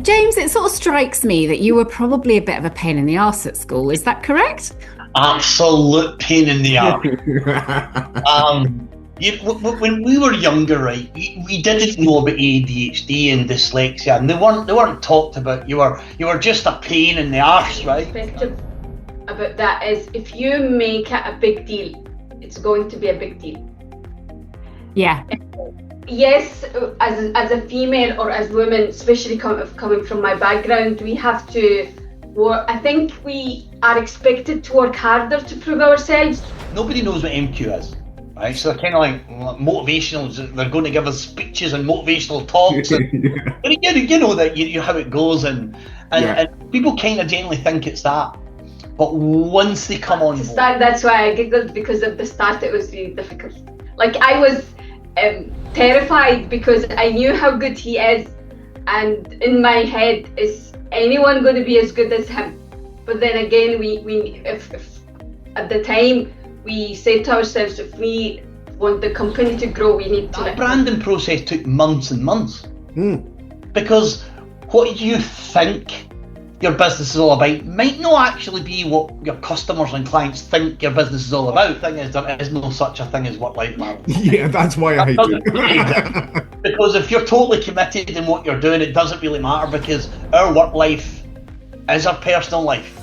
James, it sort of strikes me that you were probably a bit of a pain in the arse at school. Is that correct? Absolute pain in the arse. When we were younger, right, we didn't know about ADHD and dyslexia, and they weren't talked about. You were just a pain in the arse, right? Perspective about that is, if you make it a big deal, it's going to be a big deal. Yeah. Yes, as a female or as women, especially coming from my background, we have to work. I think we are expected to work harder to prove ourselves. Nobody knows what MQ is, right? So they're kind of like motivational. They're going to give us speeches and motivational talks. And, you know that you how it goes, and people kind of generally think it's that. But once they come on board, that's why I giggled, because at the start it was really difficult. Like, I was terrified because I knew how good he is, and in my head, is anyone going to be as good as him? But then again, if at the time we said to ourselves, if we want the company to grow, we need to. That branding process took months and months, because what you think your business is all about might not actually be what your customers and clients think your business is all about. The thing is, there is no such a thing as work-life balance. Yeah, that's why I hate it. Because if you're totally committed in what you're doing, it doesn't really matter, because our work life is our personal life.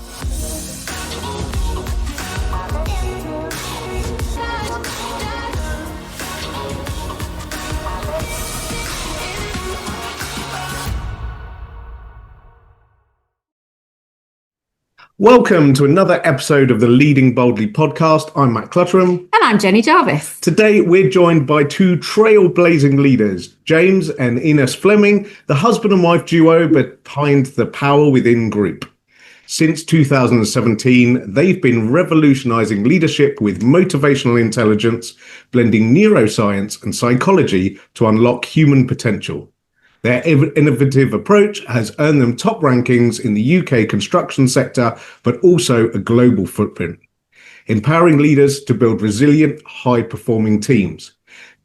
Welcome to another episode of the Leading Boldly podcast. I'm Matt Clutterham. And I'm Jenny Jarvis. Today we're joined by two trailblazing leaders, James and Enas Fleming, the husband and wife duo behind the Power Within Group. Since 2017, they've been revolutionizing leadership with motivational intelligence, blending neuroscience and psychology to unlock human potential. Their innovative approach has earned them top rankings in the UK construction sector, but also a global footprint, empowering leaders to build resilient, high-performing teams.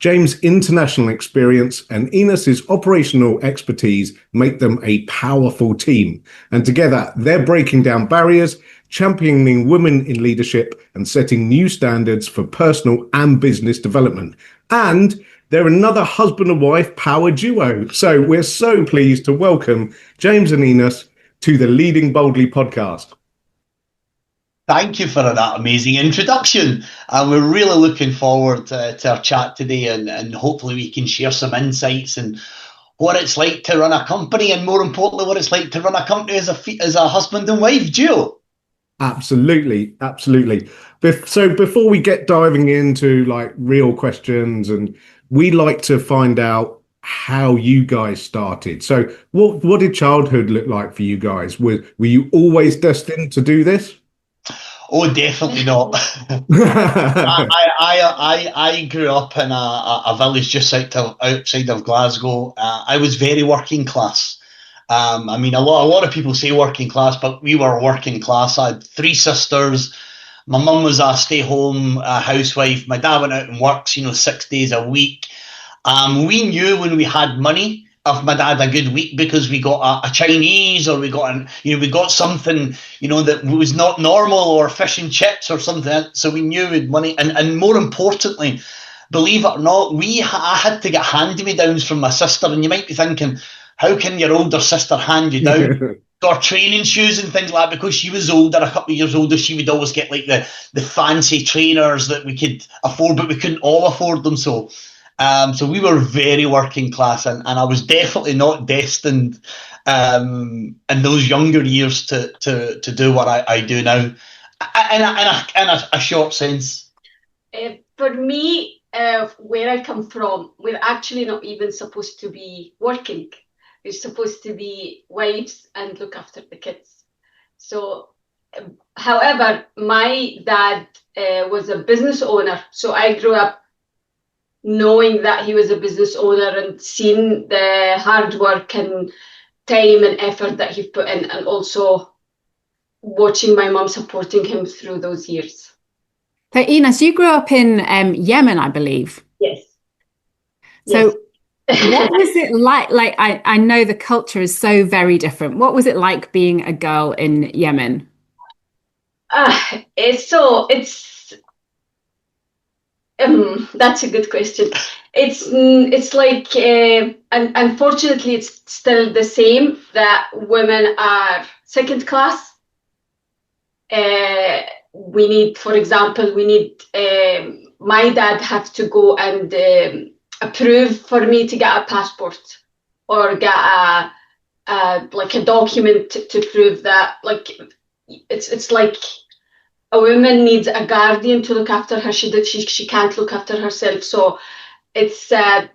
James' international experience and Enas' operational expertise make them a powerful team. And together, they're breaking down barriers, championing women in leadership, and setting new standards for personal and business development. And they're another husband and wife power duo. So we're so pleased to welcome James and Enas to the Leading Boldly podcast. Thank you for that amazing introduction. We're really looking forward to our chat today, and hopefully we can share some insights and what it's like to run a company, and more importantly, what it's like to run a company as a husband and wife duo. Absolutely. So before we get diving into like real questions, and we like to find out how you guys started. So what did childhood look like for you guys? Were you always destined to do this? Oh, definitely not. I grew up in a village just outside of Glasgow. I was very working class. I mean, a lot of people say working class, but we were working class. I had three sisters. My mum was a stay-home housewife. My dad went out and worked, 6 days a week. We knew when we had money if my dad had a good week, because we got a Chinese, or we got something, that was not normal, or fish and chips or something. So we knew we had money, and more importantly, believe it or not, I had to get hand-me-downs from my sister. And you might be thinking, how can your older sister hand you down or training shoes and things like that? Because she was older, a couple of years older, she would always get like the fancy trainers that we could afford, but we couldn't all afford them. So we were very working class, and I was definitely not destined in those younger years to do what I do now, in a short sense. For me, where I come from, we're actually not even supposed to be working. We're supposed to be wives and look after the kids. So, however, my dad was a business owner. So I grew up knowing that he was a business owner and seeing the hard work and time and effort that he put in, and also watching my mom supporting him through those years. So Enas, you grew up in Yemen, I believe. Yes. So What was it like? Like, I know the culture is so very different. What was it like being a girl in Yemen? It's that's a good question. It's like, and unfortunately, it's still the same that women are second class. We need, for example, my dad have to go and approve for me to get a passport or get like a document to prove that, like, it's like a woman needs a guardian to look after her. She can't look after herself. So it's a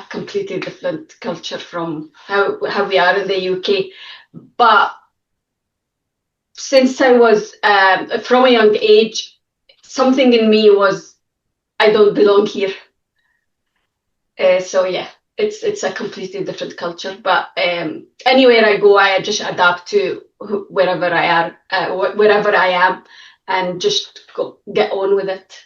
completely different culture from how we are in the UK. But since I was from a young age, something in me was, I don't belong here. So yeah, it's a completely different culture. But anywhere I go, I just adapt to wherever wherever I am, and just get on with it.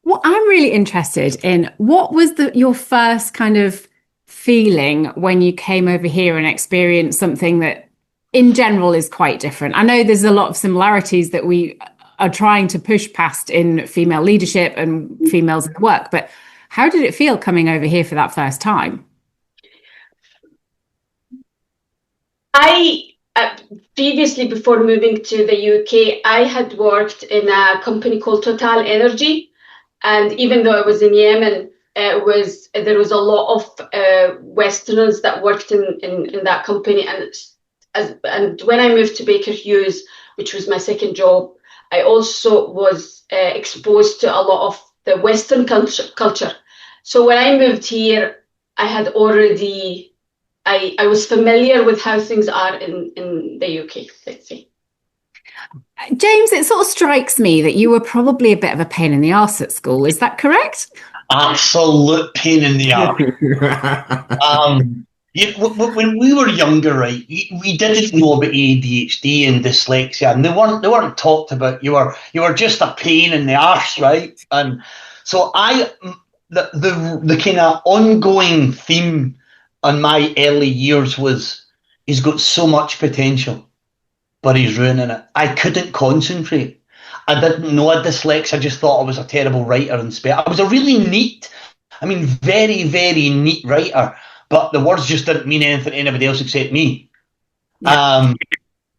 Well, I'm really interested in what was your first kind of feeling when you came over here and experienced something that in general is quite different. I know there's a lot of similarities that we are trying to push past in female leadership and females in the work, but how did it feel coming over here for that first time? I previously, before moving to the UK, I had worked in a company called Total Energy, and even though I was in Yemen, there was a lot of Westerners that worked in that company, and when I moved to Baker Hughes, which was my second job, I also was exposed to a lot of the Western culture. So when I moved here, I was familiar with how things are in the UK, let's say. James, it sort of strikes me that you were probably a bit of a pain in the arse at school. Is that correct? Absolute pain in the arse. When we were younger, right, we didn't know about ADHD and dyslexia, and they weren't talked about. You were just a pain in the arse, right? And so the kind of ongoing theme on my early years was, he's got so much potential, but he's ruining it. I couldn't concentrate. I didn't know a dyslexia. I just thought I was a terrible writer and spell. I was a really neat, very, very neat writer, but the words just didn't mean anything to anybody else except me. I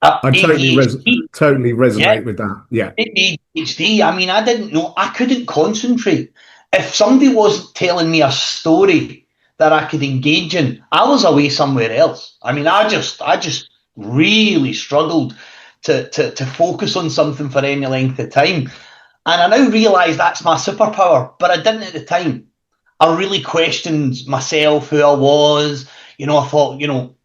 totally resonate yeah, with that. Yeah. ADHD. I didn't know. I couldn't concentrate. If somebody wasn't telling me a story that I could engage in, I was away somewhere else. I just really struggled to focus on something for any length of time. And I now realise that's my superpower, but I didn't at the time. I really questioned myself, who I was. I thought,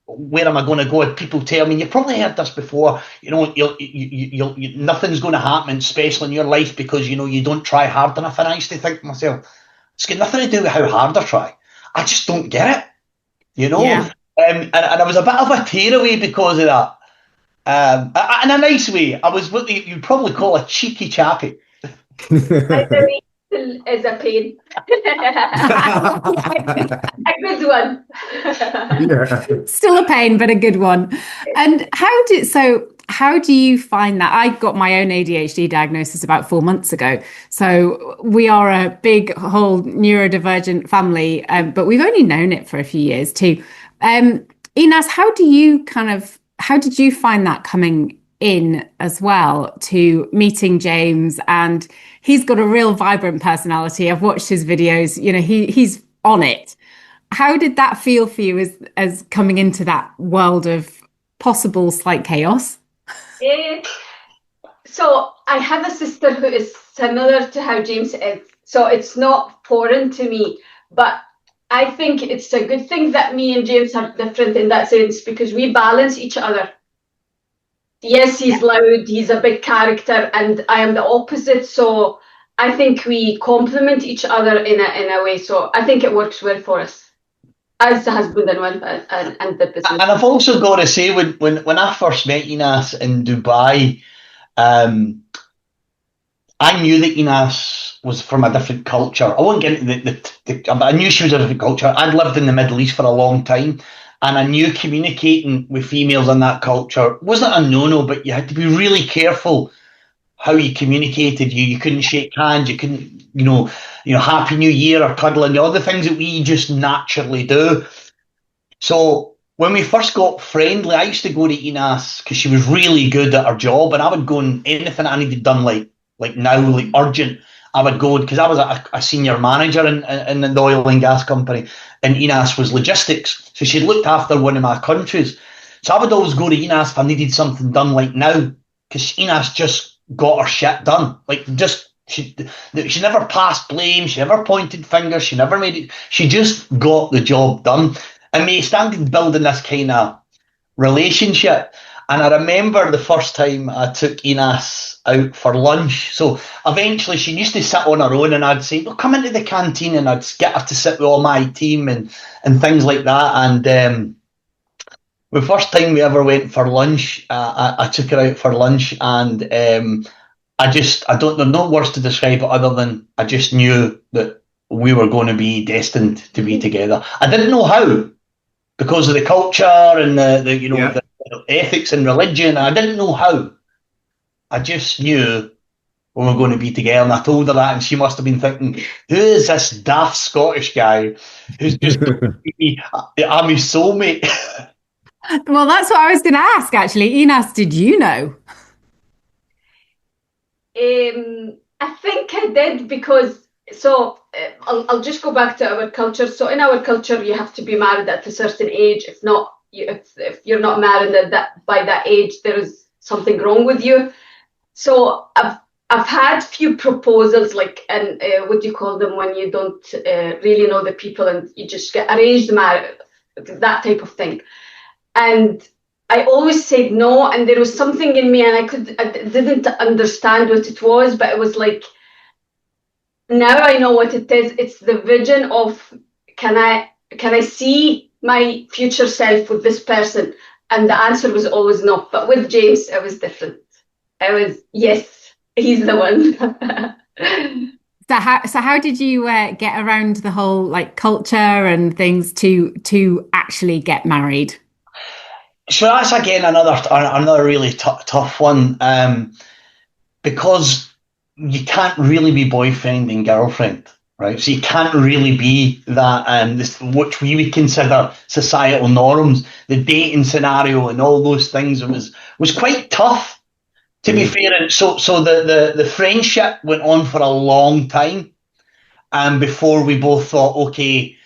where am I going to go? People tell me, and you've probably heard this before, nothing's going to happen special in your life because, you don't try hard enough. And I used to think to myself, it's got nothing to do with how hard I try. I just don't get it, Yeah. and I was a bit of a tearaway because of that. In a nice way. I was what you'd probably call a cheeky chappy. Is a pain. A good one. Yeah. Still a pain, but a good one. And how do you find that? I got my own ADHD diagnosis about 4 months ago. So we are a big whole neurodivergent family, but we've only known it for a few years too. Enas, how did you find that coming in as well to meeting James? And he's got a real vibrant personality. I've watched his videos, he's on it. How did that feel for you as coming into that world of possible slight chaos? So I have a sister who is similar to how James is. So it's not foreign to me, but I think it's a good thing that me and James are different in that sense, because we balance each other. Yes, he's loud, he's a big character, and I am the opposite. So I think we complement each other in a way. So I think it works well for us as the husband and wife and the business. And I've also got to say, when I first met Enas in Dubai, I I knew that Enas was from a different culture. I won't get into but I knew she was a different culture. I'd lived in the Middle East for a long time, and I knew communicating with females in that culture wasn't a no-no, but you had to be really careful how you communicated. You couldn't shake hands. You couldn't, Happy New Year or cuddling, all the things that we just naturally do. So when we first got friendly, I used to go to Enas because she was really good at her job, and I would go and anything I needed done, like now, like urgent, I would go because I was a senior manager in the oil and gas company, and Enas was logistics. So she looked after one of my countries. So I would always go to Enas if I needed something done like now, because Enas just got her shit done. She never passed blame, she never pointed fingers, she never made it. She just got the job done. And we started building this kind of relationship. And I remember the first time I took Enas out for lunch. So eventually she used to sit on her own, and I'd say, well, come into the canteen, and I'd get her to sit with all my team and things like that. And the first time we ever went for lunch, I took her out for lunch, and I don't know, no words to describe it other than I just knew that we were going to be destined to be together. I didn't know how, because of the culture and the ethics and religion. I didn't know how. I just knew we were going to be together, and I told her that, and she must have been thinking, who is this daft Scottish guy who's just I'm his soulmate? Well, that's what I was going to ask, actually. Enas, did you know? I think I did, because I'll just go back to our culture. So in our culture, you have to be married at a certain age. If not, if you're not married by that age, there is something wrong with you. So I've had few proposals, and what do you call them when you don't really know the people and you just get arranged marriage, that type of thing. And I always said no, and there was something in me, and I didn't understand what it was, but it was like, now I know what it is. It's the vision of, can I see my future self with this person? And the answer was always no. But with James, it was different. I was, yes, he's the one. So how did you get around the whole culture and things to actually get married? So that's again another really tough one, because you can't really be boyfriend and girlfriend, right? So you can't really be that, which we would consider societal norms. The dating scenario and all those things was quite tough, to be fair. And so the friendship went on for a long time, before we both thought, okay.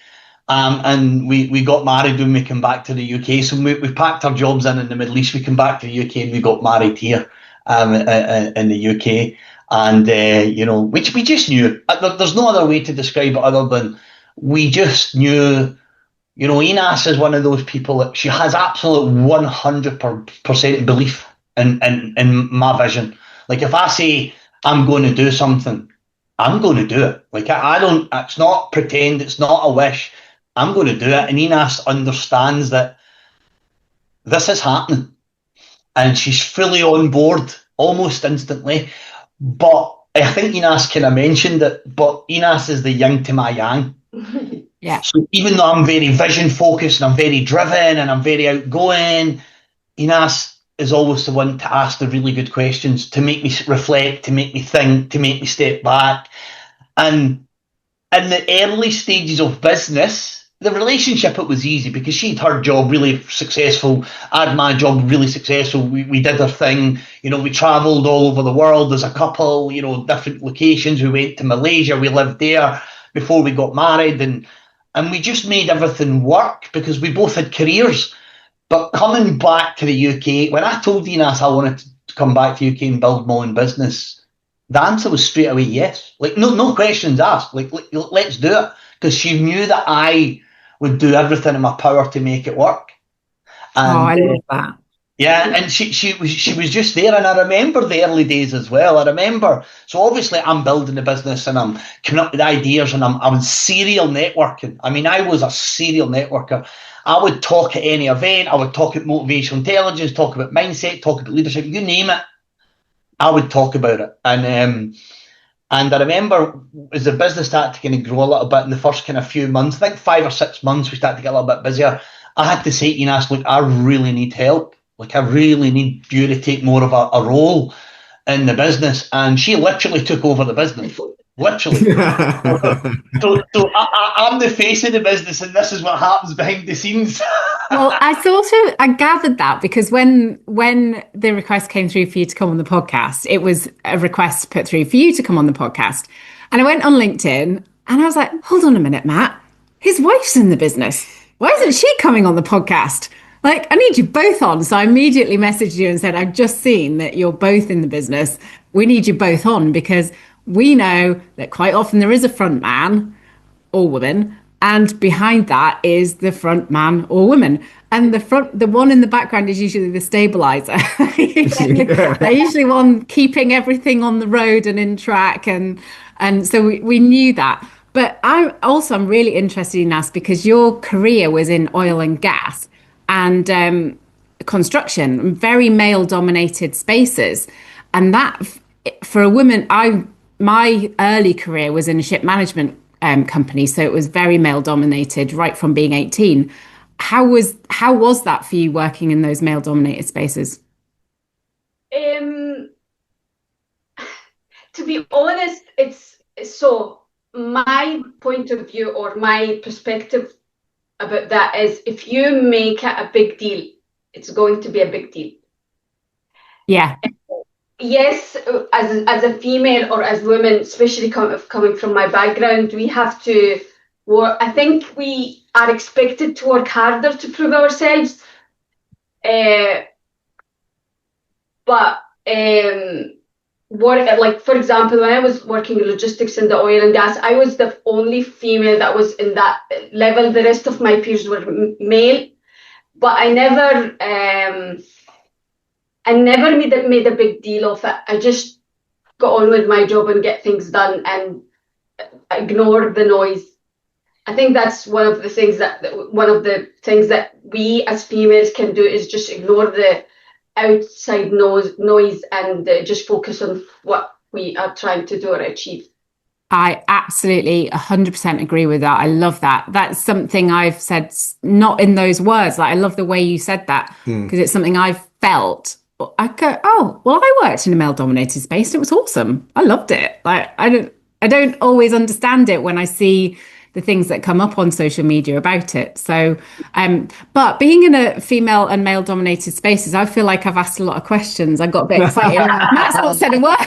And we got married when we came back to the UK. So we packed our jobs in the Middle East. We came back to the UK and we got married here, in the UK. And, which we just knew. There's no other way to describe it other than we just knew, Enas is one of those people that she has absolute 100% belief in my vision. Like, if I say I'm going to do something, I'm going to do it. Like, I don't, it's not pretend, it's not a wish. I'm going to do it. And Enas understands that this is happening. And she's fully on board almost instantly. But I think Enas kind of mentioned it, but Enas is the yin to my yang. Yeah. So even though I'm very vision focused and I'm very driven and I'm very outgoing, Enas is always the one to ask the really good questions, to make me reflect, to make me think, to make me step back. And in the early stages of business, the relationship, it was easy because she'd her job really successful. I had my job really successful. We did our thing. We travelled all over the world as a couple, different locations. We went to Malaysia. We lived there before we got married. And we just made everything work because we both had careers. But coming back to the UK, when I told Enas I wanted to come back to the UK and build my own business, the answer was straight away yes. Like, no questions asked. Like, let's do it. Because she knew that I would do everything in my power to make it work. And, I love that. Yeah, and she was just there. And I remember the early days as well. I remember. So obviously I'm building the business and I'm coming up with ideas and I'm serial networking. I mean, I was a serial networker. I would talk at any event. I would talk at Motivational Intelligence, talk about mindset, talk about leadership, you name it. I would talk about it. And And I remember as the business started to kind of grow a little bit in the first kind of few months, I think 5 or 6 months, we started to get a little bit busier. I had to say to Enas, look, I really need help. Like, I really need you to take more of a role in the business. And she literally took over the business. Literally. So I'm the face of the business, and this is what happens behind the scenes. Well, I gathered that because when the request came through for you to come on the podcast, it was a request put through for you to come on the podcast. And I went on LinkedIn and I was like, hold on a minute, Matt, his wife's in the business. Why isn't she coming on the podcast? Like, I need you both on. So I immediately messaged you and said, I've just seen that you're both in the business. We need you both on because we know that quite often there is a front man or woman, and behind that is the front man or woman. And the one in the background is usually the stabilizer. They're usually one keeping everything on the road and in track. And so we knew that. But I'm really interested in us because your career was in oil and gas and construction, very male dominated spaces. And that for a woman, my early career was in a ship management company, so it was very male dominated right from being 18. How was that for you working in those male dominated spaces? To be honest, it's so my point of view or my perspective about that is if you make it a big deal, it's going to be a big deal. Yeah. Yes, as a female or as women, especially coming from my background, we have to work. I think we are expected to work harder to prove ourselves. But like for example, when I was working in logistics in the oil and gas, I was the only female that was in that level. The rest of my peers were male, but I never made a big deal of it. I just got on with my job and get things done and ignore the noise. I think that's one of the things that we as females can do is just ignore the outside noise and just focus on what we are trying to do or achieve. I absolutely 100% agree with that. I love that. That's something I've said, not in those words. Like, I love the way you said that because it's something I've felt. I go, oh, well, I worked in a male dominated space. It was awesome. I loved it. Like, I don't always understand it when I see the things that come up on social media about it. So, but being in a female and male dominated spaces, I feel like I've asked a lot of questions. I got a bit excited. Matt's not said a word.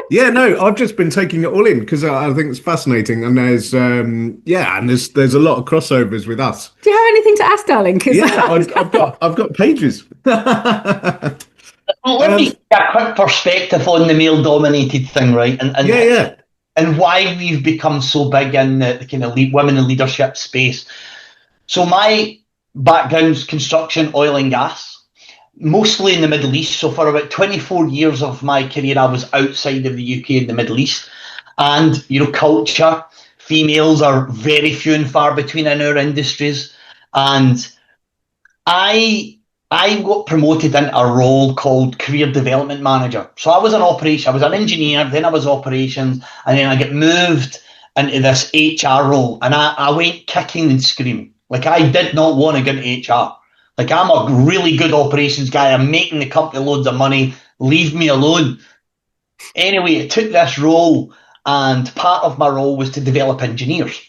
Yeah, no, I've just been taking it all in because I think it's fascinating, and there's there's a lot of crossovers with us. Do you have anything to ask, darling? Yeah, I've got pages. Well, let me get a quick perspective on the male-dominated thing, right? And why we've become so big in the kind of women in leadership space. So my background's construction, oil and gas, mostly in the Middle East. So for about 24 years of my career, I was outside of the UK in the Middle East. And, culture, females are very few and far between in our industries. And I got promoted into a role called career development manager. So I was an engineer, then I was operations, and then I get moved into this HR role. And I went kicking and screaming. Like, I did not want to get into HR. Like, I'm a really good operations guy. I'm making the company loads of money. Leave me alone. Anyway, I took this role, and part of my role was to develop engineers.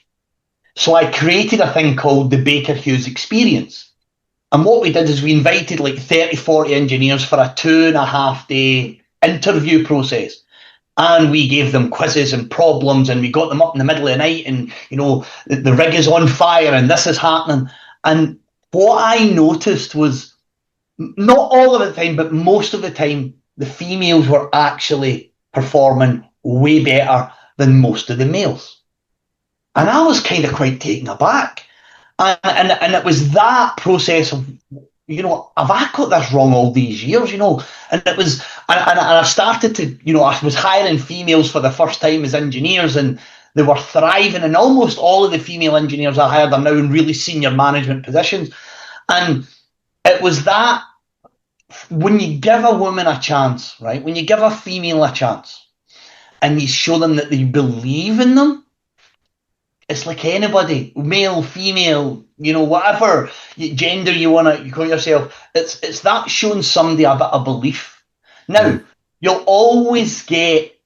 So I created a thing called the Baker Hughes Experience. And what we did is we invited like 30, 40 engineers for a 2.5-day interview process. And we gave them quizzes and problems, and we got them up in the middle of the night, and, the rig is on fire and this is happening. And what I noticed was, not all of the time, but most of the time, the females were actually performing way better than most of the males. And I was kind of quite taken aback. And it was that process of, have I got this wrong all these years, And it was, and I started to, I was hiring females for the first time as engineers, and they were thriving, and almost all of the female engineers I hired are now in really senior management positions. And it was that, when you give a woman a chance, right, when you give a female a chance, and you show them that you believe in them. It's like anybody, male, female, whatever gender you want to call yourself. It's that showing somebody a bit of belief. Now, you'll always get,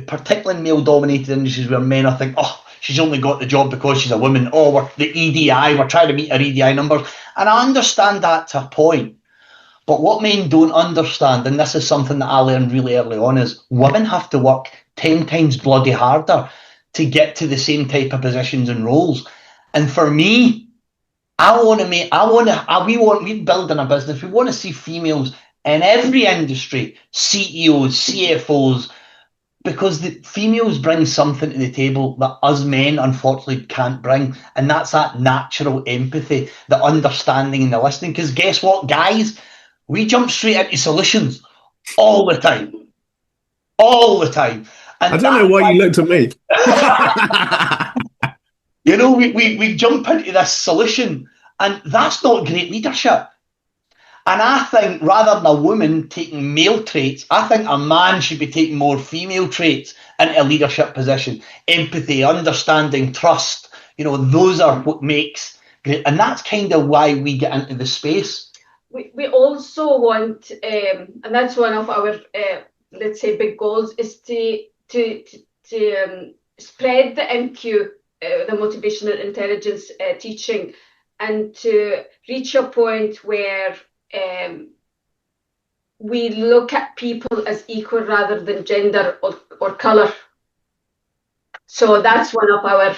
particularly in male-dominated industries, where men are thinking, oh, she's only got the job because she's a woman. Oh, we're the EDI, we're trying to meet our EDI numbers. And I understand that to a point. But what men don't understand, and this is something that I learned really early on, is women have to work 10 times bloody harder to get to the same type of positions and roles. And for me, we're building a business. We want to see females in every industry, CEOs, CFOs, because the females bring something to the table that us men unfortunately can't bring. And that's that natural empathy, the understanding and the listening. Because guess what, guys? We jump straight into solutions all the time. All the time. And I don't know why you looked at me. We jump into this solution, and that's not great leadership. And I think rather than a woman taking male traits, I think a man should be taking more female traits into a leadership position. Empathy, understanding, trust, those are what makes great. And that's kind of why we get into the space. We also want, and that's one of our, let's say, big goals, is to spread the MQ, the motivational intelligence teaching, and to reach a point where we look at people as equal rather than gender or color. So that's one of our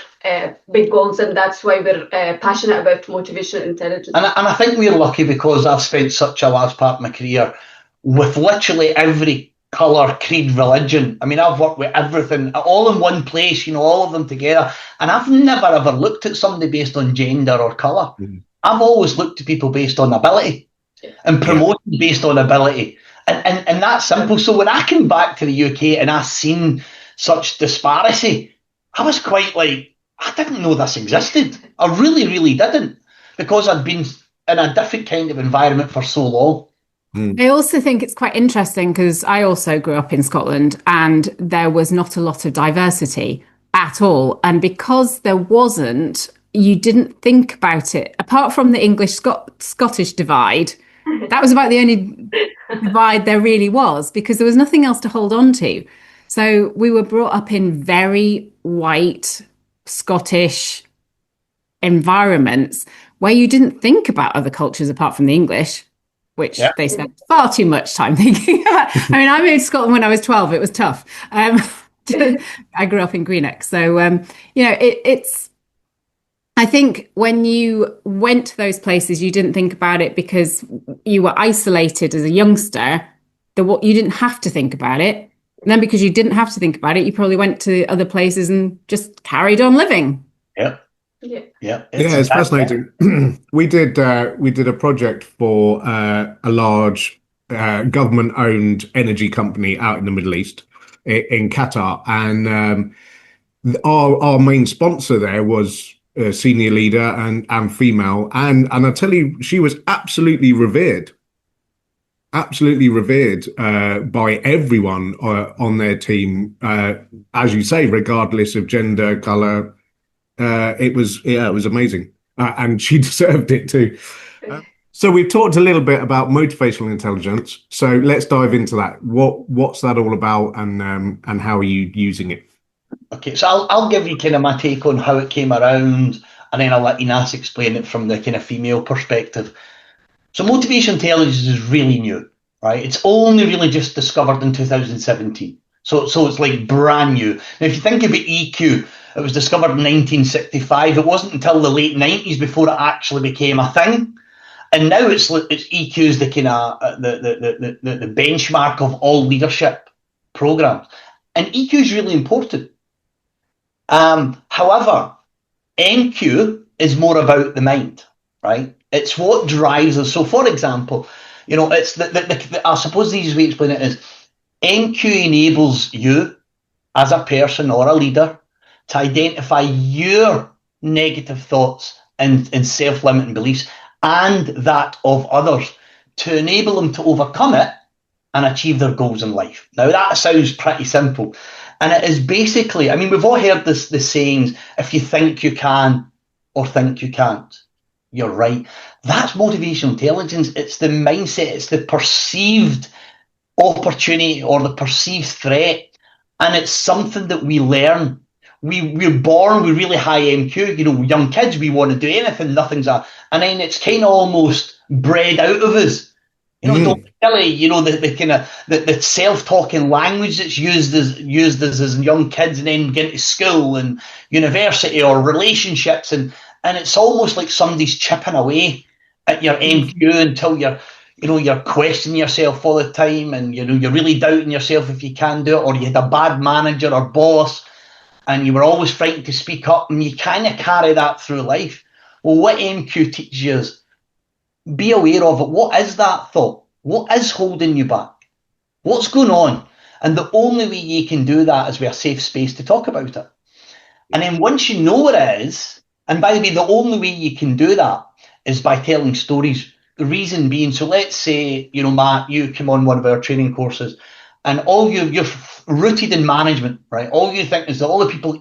big goals, and that's why we're passionate about motivational intelligence. And I think we're lucky because I've spent such a large part of my career with literally every colour, creed, religion. I mean, I've worked with everything, all in one place, all of them together. And I've never, ever looked at somebody based on gender or colour. Mm. I've always looked at people based on ability and promoted based on ability. And that's simple. So when I came back to the UK and I seen such disparity, I was quite like, I didn't know this existed. I really, really didn't, because I'd been in a different kind of environment for so long. I also think it's quite interesting because I also grew up in Scotland and there was not a lot of diversity at all. And because there wasn't, you didn't think about it. Apart from the English-Scottish divide, that was about the only divide there really was, because there was nothing else to hold on to. So we were brought up in very white Scottish environments where you didn't think about other cultures apart from the English, which they spent far too much time thinking about. I mean, I moved to Scotland when I was 12. It was tough. I grew up in Greenock. So, it's, I think when you went to those places, you didn't think about it because you were isolated as a youngster. You didn't have to think about it. And then because you didn't have to think about it, you probably went to other places and just carried on living. It's fascinating. We did a project for a large government-owned energy company out in the Middle East, in Qatar, and our main sponsor there was a senior leader and female, and I tell you, she was absolutely revered by everyone on their team, as you say, regardless of gender, color. It was amazing, and she deserved it too. So we've talked a little bit about motivational intelligence. So let's dive into that. What's that all about, and how are you using it? Okay, so I'll give you kind of my take on how it came around, and then I'll let Enas explain it from the kind of female perspective. So motivational intelligence is really new, right? It's only really just discovered in 2017. So it's like brand new. Now, if you think about EQ, it was discovered in 1965. It wasn't until the late 90s before it actually became a thing. And now it's EQ is the kind of the benchmark of all leadership programs. And EQ is really important. However, MQ is more about the mind, right? It's what drives us. So, for example, it's I suppose the easiest way to explain it is MQ enables you as a person or a leader to identify your negative thoughts and self-limiting beliefs and that of others to enable them to overcome it and achieve their goals in life. Now, that sounds pretty simple. And it is basically, I mean, we've all heard the sayings, if you think you can or think you can't, you're right. That's motivational intelligence. It's the mindset, it's the perceived opportunity or the perceived threat. And it's something that we learn. We're born with really high MQ. You know, young kids, we want to do anything, and then it's kind of almost bred out of us. You know, don't really, you know, the kind of the self-talking language that's used as young kids, and then get to school and university or relationships, and it's almost like somebody's chipping away at your MQ until you're questioning yourself all the time, and you're really doubting yourself if you can do it, or you had a bad manager or boss, and you were always frightened to speak up, and you kind of carry that through life. Well, what MQ teaches you is, be aware of it. What is that thought? What is holding you back? What's going on? And the only way you can do that is with a safe space to talk about it. And then once you know what it is, and by the way, the only way you can do that is by telling stories. The reason being, so let's say, Matt, you come on one of our training courses, and you're rooted in management, right? All you think is that all the people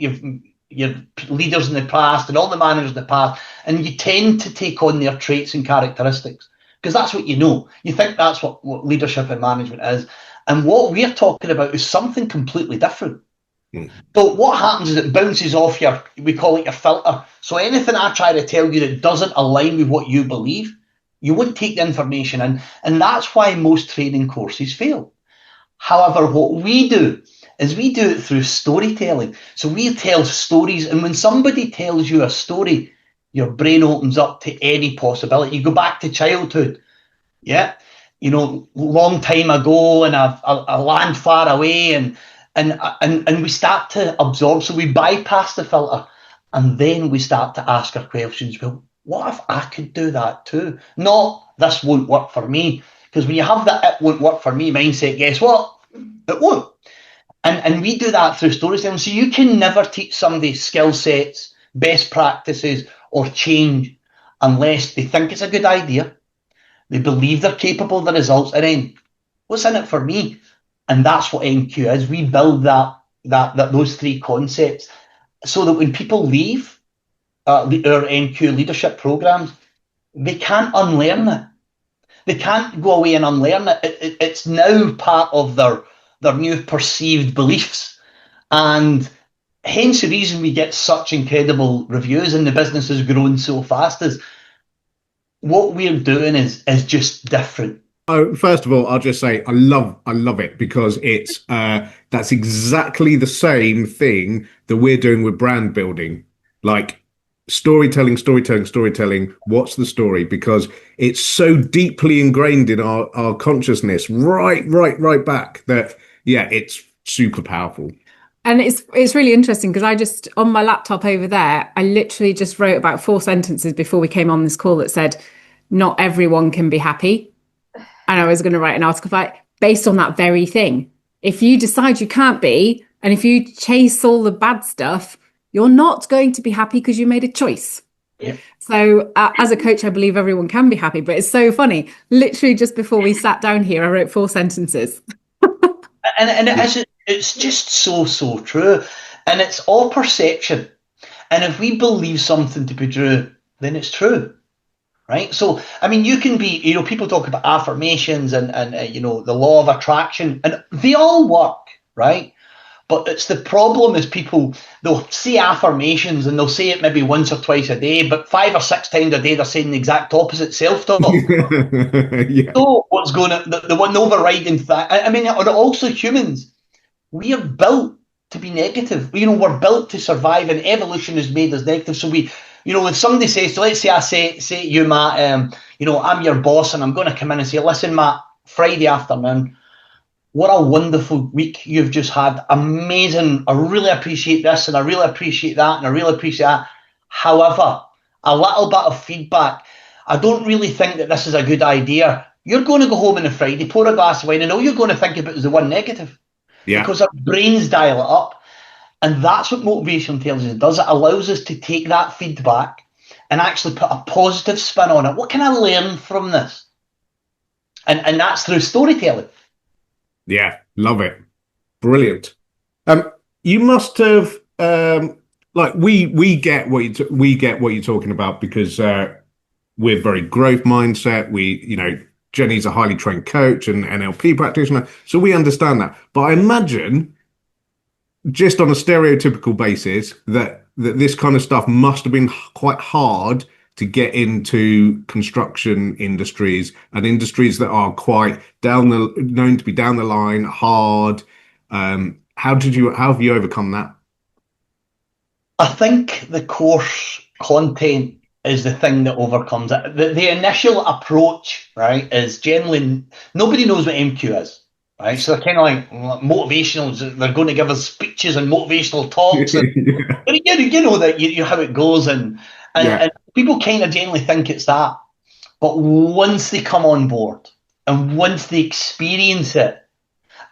your leaders in the past and all the managers in the past, and you tend to take on their traits and characteristics because that's what you know. You think that's what leadership and management is. And what we're talking about is something completely different. So what happens is it bounces off we call it your filter. So anything I try to tell you that doesn't align with what you believe, you wouldn't take the information in. And that's why most training courses fail. However, what we do is we do it through storytelling. So we tell stories, and when somebody tells you a story, your brain opens up to any possibility. You go back to childhood, long time ago in a land far away, and we start to absorb. So we bypass the filter, and then we start to ask our questions. Well, what if I could do that too? Not, this won't work for me. Because when you have that "it won't work for me" mindset, guess what? It won't. And we do that through storytelling. So you can never teach somebody skill sets, best practices, or change unless they think it's a good idea, they believe they're capable of the results, and then what's in it for me? And that's what MQ is. We build those three concepts so that when people leave our MQ leadership programs, they can't unlearn it. They can't go away and unlearn it. It's now part of their new perceived beliefs. And hence the reason we get such incredible reviews and the business has grown so fast is what we're doing is just different. Oh, first of all, I'll just say I love it because it's that's exactly the same thing that we're doing with brand building. Like storytelling. What's the story? Because it's so deeply ingrained in our consciousness, right back that, it's super powerful. And it's really interesting because I just, on my laptop over there, I literally just wrote about 4 sentences before we came on this call that said, not everyone can be happy. And I was going to write an article based on that very thing. If you decide you can't be, and if you chase all the bad stuff, you're not going to be happy because you made a choice. Yeah. So as a coach, I believe everyone can be happy, but it's so funny. Literally just before we sat down here, I wrote 4 sentences. and it's just so true. And it's all perception. And if we believe something to be true, then it's true. Right. So, I mean, you can be, people talk about affirmations and the law of attraction, and they all work. Right. But it's the problem is they'll say affirmations and they'll say it maybe once or twice a day, but 5 or 6 times a day, they're saying the exact opposite self-talk. Yeah. So what's going on, the one overriding fact, I mean, also humans, we are built to be negative. We're built to survive, and evolution has made us negative. So if somebody says, so let's say I say to you, Matt, I'm your boss and I'm going to come in and say, listen, Matt, Friday afternoon, what a wonderful week you've just had. Amazing. I really appreciate this and I really appreciate that and I really appreciate that. However, a little bit of feedback. I don't really think that this is a good idea. You're going to go home on a Friday, pour a glass of wine, and all you're going to think about is the one negative. Yeah. Because our brains dial it up. And that's what motivational intelligence does. It allows us to take that feedback and actually put a positive spin on it. What can I learn from this? And that's through storytelling. Yeah, love it. Brilliant. you must have like we get we get what you're talking about because we're very growth mindset. Jenny's a highly trained coach and NLP practitioner, so we understand that. But I imagine just on a stereotypical basis that this kind of stuff must have been quite hard to get into construction industries and industries that are quite known to be down the line, hard. How have you overcome that? I think the course content is the thing that overcomes it. The initial approach, right, is generally nobody knows what MQ is, right? So they're kind of like motivational. They're going to give us speeches and motivational talks, and you know that you how it goes, and people kind of generally think it's that. But once they come on board and once they experience it,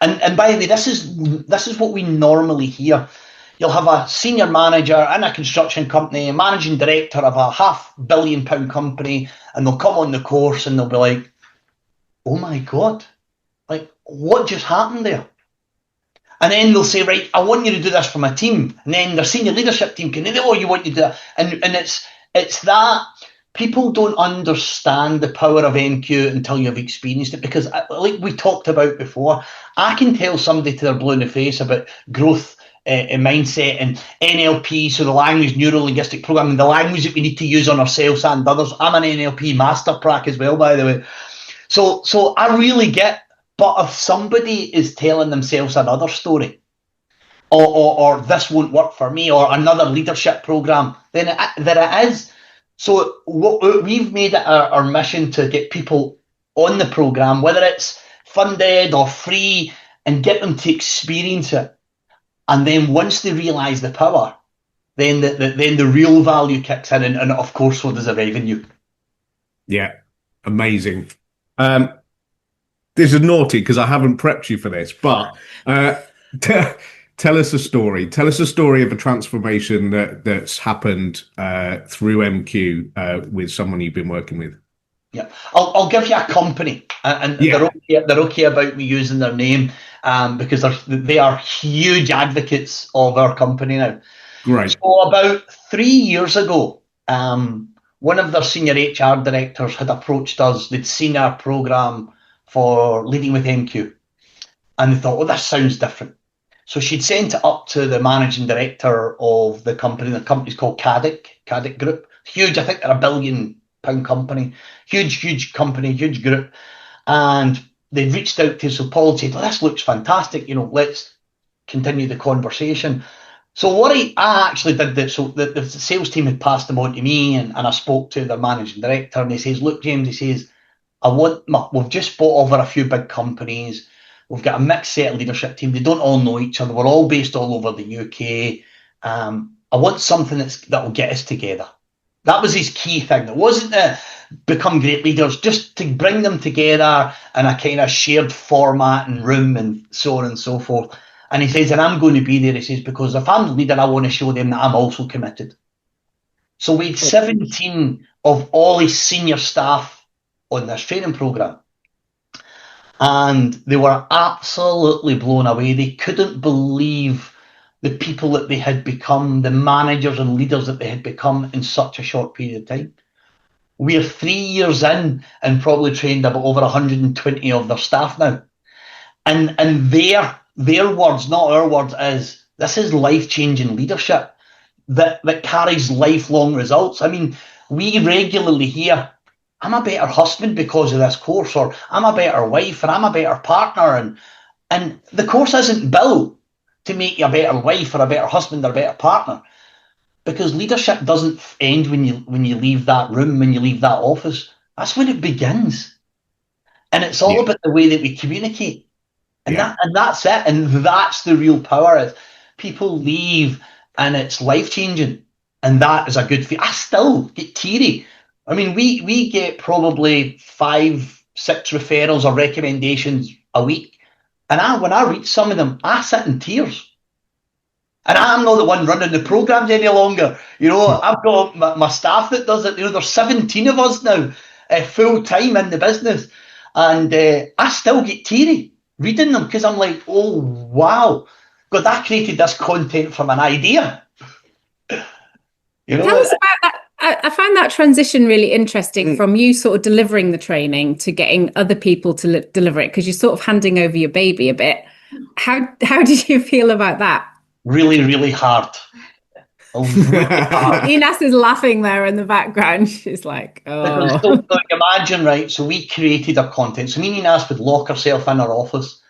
and by the way, this is what we normally hear. You'll have a senior manager in a construction company, a managing director of a £500 million company, and they'll come on the course and they'll be like, oh my God, like what just happened there? And then they'll say, right, I want you to do this for my team. And then their senior leadership team can do, oh, you want you to do that. And it's that people don't understand the power of MQ until you've experienced it. Because like we talked about before, I can tell somebody to their blue in the face about growth mindset and NLP, so the language neuro-linguistic programming, the language that we need to use on ourselves and others. I'm an NLP master prac as well, by the way. So I really get, but if somebody is telling themselves another story, or this won't work for me, or another leadership program, then it is. So we've made it our mission to get people on the program, whether it's funded or free, and get them to experience it. And then once they realise the power, then the real value kicks in, and of course, so does the revenue. Yeah, amazing. This is naughty because I haven't prepped you for this, but tell us a story. Tell us a story of a transformation that's happened through MQ with someone you've been working with. Yeah, I'll give you a company, and they're okay about me using their name because they are huge advocates of our company now. Great. So about 3 years ago, one of their senior HR directors had approached us. They'd seen our program for Leading with MQ, and they thought, well, this sounds different. So she'd sent it up to the managing director of the company. The company's called Kadic Group. Huge, I think they're £1 billion company, huge company, huge group. And they reached out to us. So Paul said, well, this looks fantastic, let's continue the conversation. So what I actually did that, so the sales team had passed them on to me, and I spoke to the managing director, and he says, look, James, he says, we've just bought over a few big companies. We've got a mixed set of leadership team. They don't all know each other. We're all based all over the UK. I want something that will get us together. That was his key thing. It wasn't to become great leaders, just to bring them together in a kind of shared format and room and so on and so forth. And he says, and I'm going to be there, he says, because if I'm the leader, I want to show them that I'm also committed. So we had 17 of all his senior staff on this training program. And they were absolutely blown away. They couldn't believe the people that they had become, the managers and leaders that they had become in such a short period of time. We're 3 years in and probably trained about over 120 of their staff now. And their words, not our words, is this is life-changing leadership that carries lifelong results. I mean, we regularly hear, I'm a better husband because of this course, or I'm a better wife, or I'm a better partner. And the course isn't built to make you a better wife or a better husband or a better partner, because leadership doesn't end when you leave that room, when you leave that office. That's when it begins. And it's all about the way that we communicate. And that's it. And that's the real power. Is people leave and it's life-changing. And that is a good feeling. I still get teary. I mean, we get probably 5-6 referrals or recommendations a week. And when I read some of them, I sit in tears. And I'm not the one running the programs any longer. I've got my staff that does it. There's 17 of us now, full time in the business. And I still get teary reading them, because I'm like, oh, wow. because I created this content from an idea. You know, tell us about that. I find that transition really interesting from you sort of delivering the training to getting other people to deliver it, because you're sort of handing over your baby a bit. How did you feel about that? really, really hard. Really hard. Enas is laughing there in the background. She's like, oh. So imagine, right? So we created our content. So me and Enas would lock herself in our office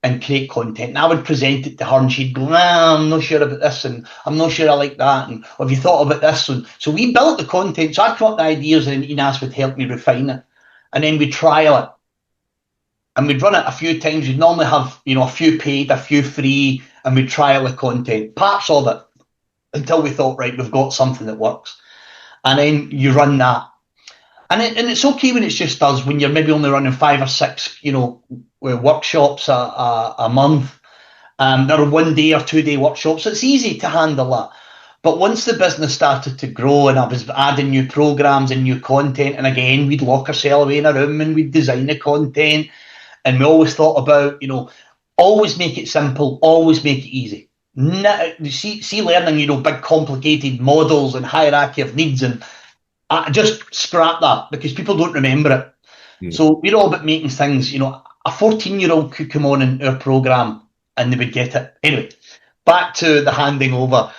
and create content. And I would present it to her and she'd go, nah, I'm not sure about this and I'm not sure I like that. And have you thought about this one? So we built the content. So I'd come up with ideas and Enas would help me refine it. And then we'd trial it. And we'd run it a few times. We'd normally have, a few paid, a few free, and we'd trial the content, parts of it, until we thought, right, we've got something that works. And then you run that. And it's okay when it's just us, when you're maybe only running 5 or 6, workshops a month. There are 1 day or 2 day workshops. So it's easy to handle that. But once the business started to grow and I was adding new programs and new content, and again, we'd lock ourselves away in a room and we'd design the content. And we always thought about, always make it simple, always make it easy. See learning, big complicated models and hierarchy of needs, and just scrap that because people don't remember it. Mm. So we're all about making things, a 14-year-old could come on in our program and they would get it. Anyway, back to the handing over.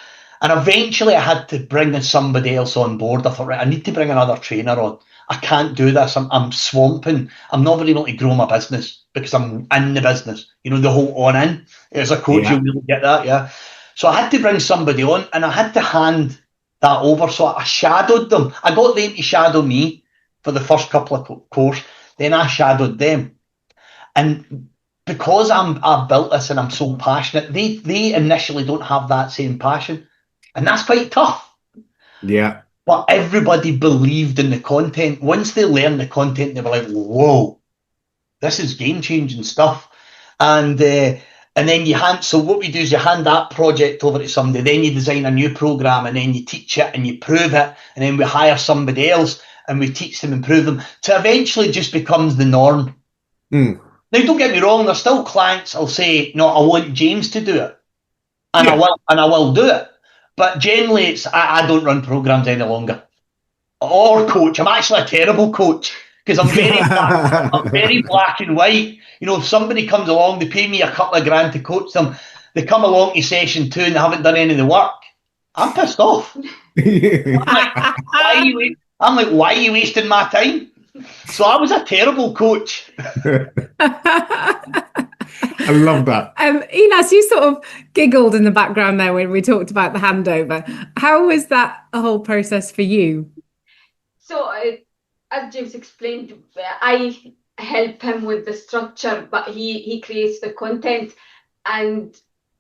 And eventually I had to bring somebody else on board. I thought, right, I need to bring another trainer on. I can't do this. I'm swamping. I'm not very able to grow my business because I'm in the business. The whole on-in. As a coach, you'll really get that, yeah. So I had to bring somebody on and I had to hand that over. So I shadowed them. I got them to shadow me for the first couple of course. Then I shadowed them. And because I've built this and I'm so passionate, they initially don't have that same passion. And that's quite tough. Yeah. But everybody believed in the content. Once they learned the content, they were like, whoa, this is game-changing stuff. And then so what we do is you hand that project over to somebody, then you design a new program, and then you teach it and you prove it, and then we hire somebody else and we teach them and prove them, to eventually just becomes the norm. Now, don't get me wrong, there's still clients I'll say, no, I want James to do it. And I will do it. But generally, it's I don't run programs any longer. Or coach. I'm actually a terrible coach because I'm very black and white. If somebody comes along, they pay me a couple of grand to coach them. They come along to session 2 and they haven't done any of the work. I'm pissed off. I'm like, why are you wasting my time? So I was a terrible coach. I love that. Enas, you sort of giggled in the background there when we talked about the handover. How was that whole process for you? So, as James explained, I help him with the structure, but he creates the content. And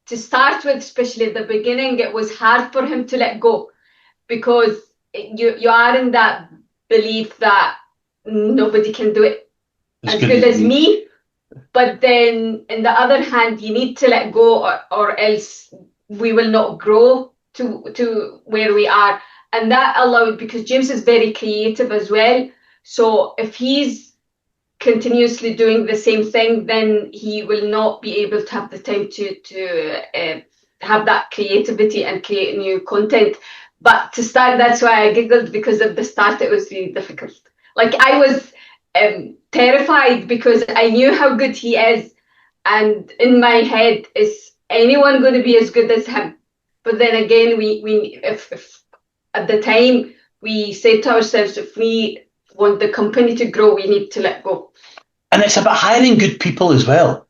to start with, especially at the beginning, it was hard for him to let go because you are in that belief that nobody can do it as good as me. But then, on the other hand, you need to let go or else we will not grow to where we are. And that allowed, because James is very creative as well. So if he's continuously doing the same thing, then he will not be able to have the time to have that creativity and create new content. But to start, that's why I giggled, because at the start it was really difficult. Like I was terrified because I knew how good he is, and in my head, is anyone going to be as good as him? But then again, if at the time we say to ourselves, if we want the company to grow, we need to let go. And it's about hiring good people as well.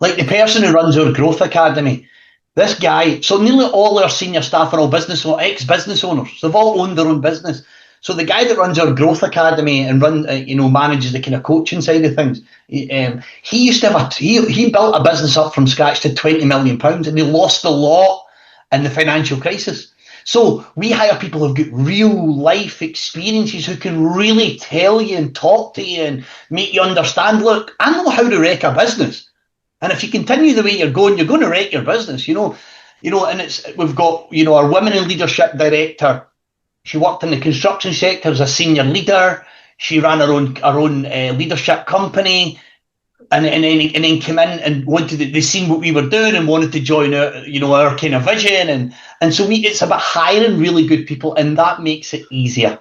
Like the person who runs our growth academy, this guy. So nearly all our senior staff are all ex-business owners. So they've all owned their own business. So the guy that runs our growth academy and manages the kind of coaching side of things, he used to have he built a business up from scratch to £20 million, and he lost a lot in the financial crisis. So we hire people who've got real life experiences who can really tell you and talk to you and make you understand. Look, I know how to wreck a business, and if you continue the way you're going to wreck your business. And we've got our women in leadership director. She worked in the construction sector as a senior leader. She ran her own leadership company. and then come in and they seen what we were doing and wanted to join our kind of vision, and so it's about hiring really good people, and that makes it easier.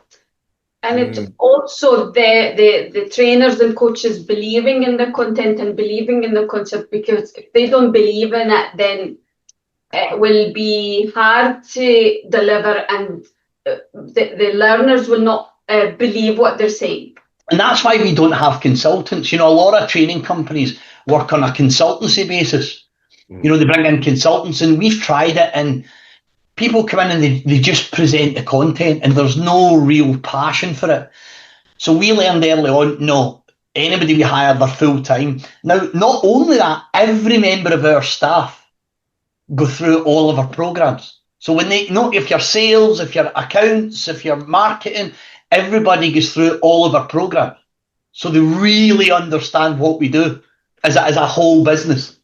And it's also the trainers and coaches believing in the content and believing in the concept, because if they don't believe in it, then it will be hard to deliver, and the learners will not believe what they're saying. And that's why we don't have consultants. A lot of training companies work on a consultancy basis. They bring in consultants, and we've tried it, and people come in and they just present the content, and there's no real passion for it. So we learned early on, no, anybody we hire, they're full-time. Now, not only that, every member of our staff go through all of our programs. So when if you're sales, if you're accounts, if you're marketing, everybody goes through all of our programs. So they really understand what we do as a whole business.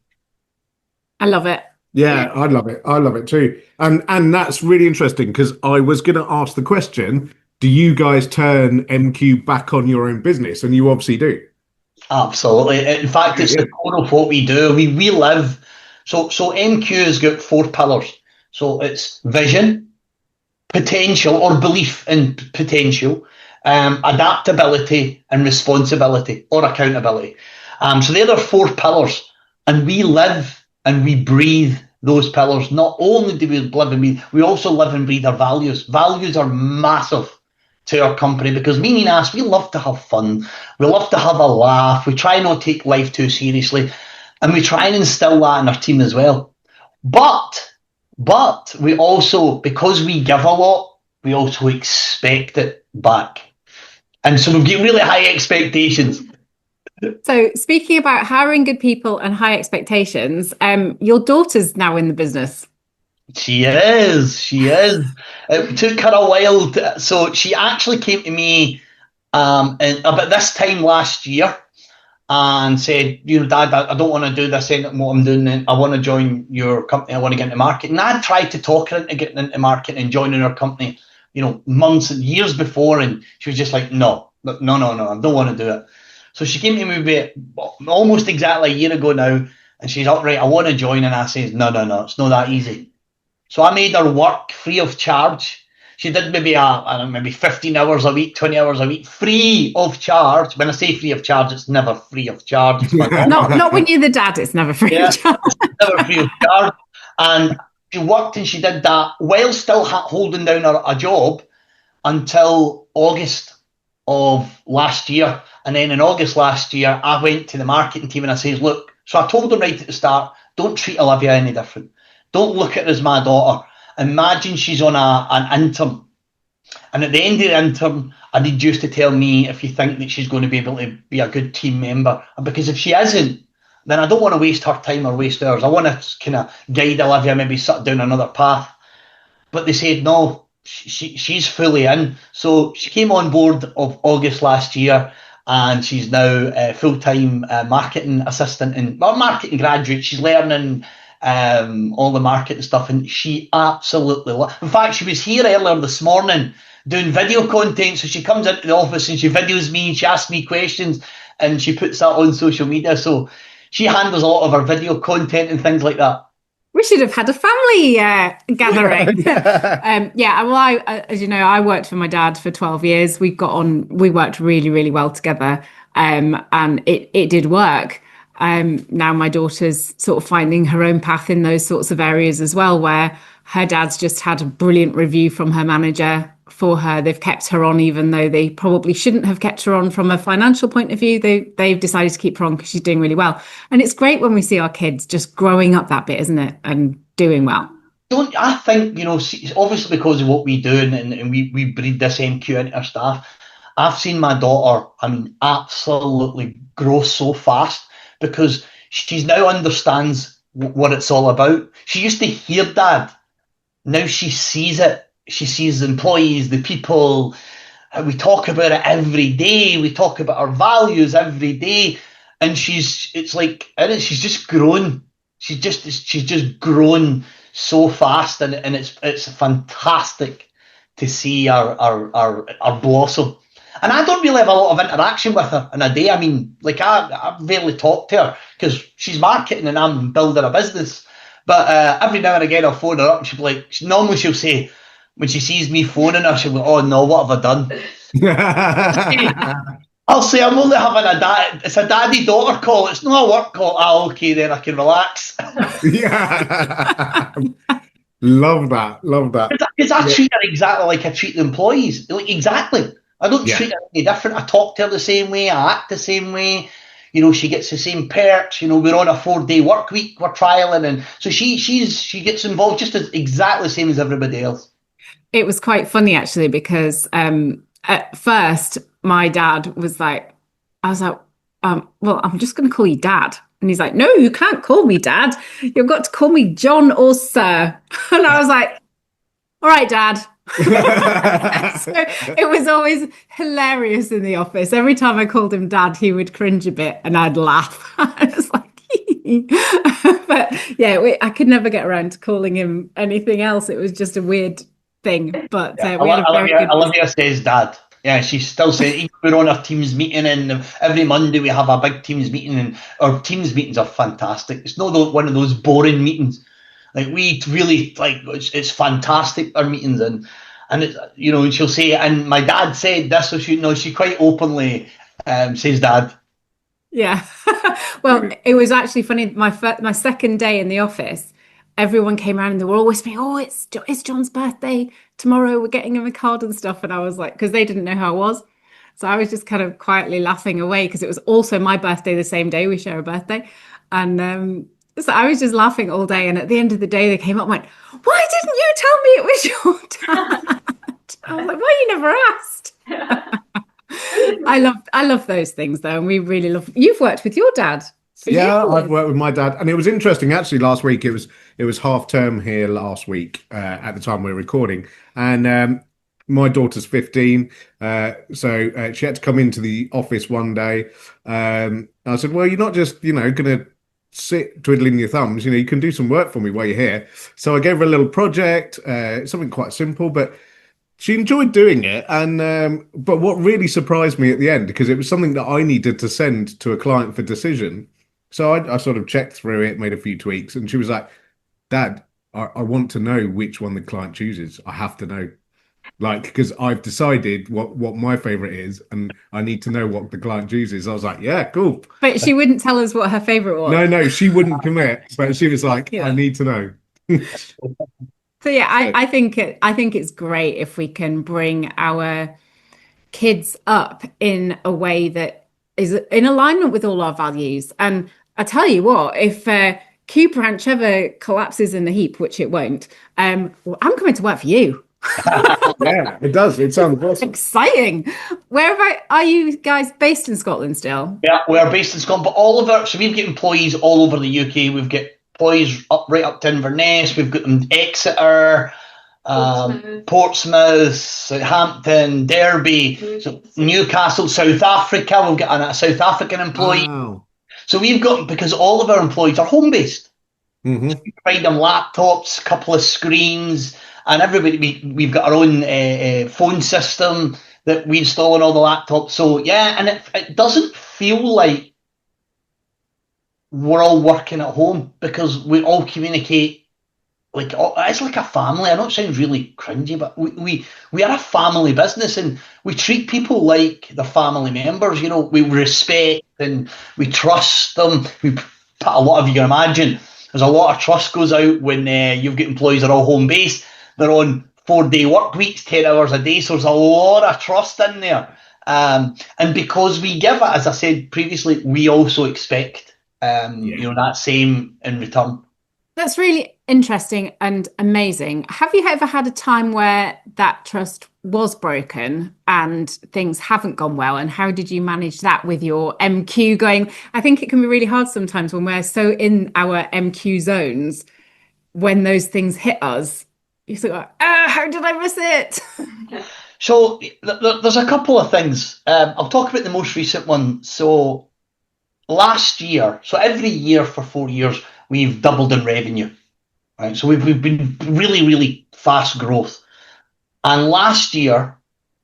I love it. Yeah, I love it. I love it too. And that's really interesting, because I was going to ask the question, do you guys turn MQ back on your own business? And you obviously do. Absolutely. In fact, it's the core of what we do. We live. So MQ has got 4 pillars. So it's vision, potential or belief in potential, adaptability, and responsibility or accountability. So they're the 4 pillars, and we live and we breathe those pillars. Not only do we live and breathe, we also live and breathe our values. Values are massive to our company, because me and Enas, we love to have fun. We love to have a laugh. We try not to take life too seriously, and we try and instill that in our team as well. But we also, because we give a lot, we also expect it back. And so we've got really high expectations. So speaking about hiring good people and high expectations, your daughter's now in the business. She is. It took her a while. So she actually came to me about this time last year and said, Dad, I don't want to do this what I'm doing. I want to join your company. I want to get into marketing. And I tried to talk her into getting into marketing and joining her company, months and years before. And she was just like, no, I don't want to do it. So she came to me almost exactly a year ago now, and she's upright, I want to join. And I said, no, it's not that easy. So I made her work free of charge. She did maybe 15 hours a week, 20 hours a week, free of charge. When I say free of charge, it's never free of charge. It's not when you're the dad, it's never free of charge. It's never free of charge. And she worked and she did that while still holding down a job until August of last year. And then in August last year, I went to the marketing team and I said, look, so I told them right at the start, don't treat Olivia any different. Don't look at her as my daughter. Imagine she's on an intern. And at the end of the intern, I need you to tell me if you think that she's going to be able to be a good team member. Because if she isn't, then I don't want to waste her time or waste ours. I want to kind of guide Olivia, maybe sit down another path. But they said, no, she's fully in. So she came on board of August last year, and she's now a full-time marketing assistant and marketing graduate. She's learning all the marketing stuff, and she absolutely in fact, she was here earlier this morning doing video content. So she comes into the office and she videos me, she asks me questions, and she puts that on social media. So she handles a lot of our video content and things like that. We should have had a family gathering. Well, as you know, I worked for my dad for 12 years. We worked really, really well together, and it did work. Now my daughter's sort of finding her own path in those sorts of areas as well, where her dad's just had a brilliant review from her manager for her. They've kept her on, even though they probably shouldn't have kept her on from a financial point of view. They've decided to keep her on because she's doing really well. And it's great when we see our kids just growing up that bit, isn't it? And doing well. I think, obviously because of what we do and we breed this MQ into our staff, I've seen my daughter, absolutely grow so fast, because she now understands what it's all about. She used to hear Dad. Now she sees it. She sees the employees, the people. We talk about it every day. We talk about our values every day. And she's just grown. She's just grown so fast, and it's fantastic to see our blossom. And I don't really have a lot of interaction with her in a day. I mean, like I rarely talk to her because she's marketing and I'm building a business. But every now and again I'll phone her up and she'll be like, normally she'll say, when she sees me phoning her, she'll be like, oh no, what have I done? I'll say, I'm only having it's a daddy-daughter call. It's not a work call. Ah, okay, then I can relax. Yeah. Love that. Love that. Because I treat her exactly like I treat the employees. Like, exactly. I don't treat her any different. I talk to her the same way. I act the same way. You know, she gets the same perks. You know, we're on a 4-day work week. We're trialing, and so she gets involved just as exactly the same as everybody else. It was quite funny actually because at first my dad was like, I was like, well, I'm just going to call you Dad. And he's like, no, you can't call me Dad. You've got to call me John or Sir. And I was like, all right, Dad. So it was always hilarious in the office. Every time I called him Dad, he would cringe a bit and I'd laugh. I was like, but yeah, I could never get around to calling him anything else. It was just a weird thing. But we had a very good. Olivia says Dad. Yeah, she's still saying we're on our Teams meeting, and every Monday we have a big Teams meeting, and our Teams meetings are fantastic. It's not one of those boring meetings. Like we really like it's fantastic our meetings, and it, you know, and she'll say, and my dad said this, so she quite openly says Dad. Yeah. Well, it was actually funny. My second day in the office, everyone came around and they were always saying, oh, it's John's birthday tomorrow. We're getting him a card and stuff. And I was like, because they didn't know how it was. So I was just kind of quietly laughing away because it was also my birthday the same day. We share a birthday. And so I was just laughing all day. And at the end of the day, they came up and went, why didn't you tell me it was your dad? I was like, why you never asked? I love those things though, and we really love. You've worked with your dad. Yeah, I've worked with my dad, and it was interesting actually. Last week it was half term here last week at the time we were recording, and my daughter's 15, so she had to come into the office one day. I said, "Well, you're not just going to sit twiddling your thumbs. You can do some work for me while you're here." So I gave her a little project, something quite simple, but she enjoyed doing it. And but what really surprised me at the end, because it was something that I needed to send to a client for decision. So I sort of checked through it, made a few tweaks, and she was like, Dad, I want to know which one the client chooses. I have to know. Like, because I've decided what my favorite is, and I need to know what the client chooses. I was like, yeah, cool. But she wouldn't tell us what her favorite was. No, she wouldn't commit. But she was like, I need to know. So yeah, I think it's great if we can bring our kids up in a way that is in alignment with all our values. And I tell you what, if Cube Ranch ever collapses in a heap, which it won't, I'm coming to work for you. Yeah, it does. It sounds awesome. Exciting. Where are you guys based in Scotland still? Yeah, we're based in Scotland, but all of our, so we've got employees all over the UK. We've got employees right up to Inverness. We've got them Exeter, Portsmouth, Southampton, Derby, Newcastle, South Africa. We've got a South African employee. Wow. So we've got, because all of our employees are home based. Mm-hmm. So we provide them laptops, a couple of screens, and everybody. We've got our own phone system that we install on all the laptops. So yeah, and it doesn't feel like we're all working at home because we all communicate like it's like a family. I know it sounds really cringy, but we are a family business, and we treat people like they're family members. We respect and we trust them. We put a lot of, you can imagine, there's a lot of trust goes out when you've got employees that are all home based. They're on 4-day work weeks, 10 hours a day, so there's a lot of trust in there. And because we give it, as I said previously, we also expect that same in return. That's really interesting and amazing. Have you ever had a time where that trust was broken and things haven't gone well? And how did you manage that with your MQ going? I think it can be really hard sometimes when we're so in our MQ zones, when those things hit us, you think, how did I miss it? So there's a couple of things. I'll talk about the most recent one. So last year, so every year for 4 years, we've doubled in revenue, right? So we've been really, really fast growth. And last year,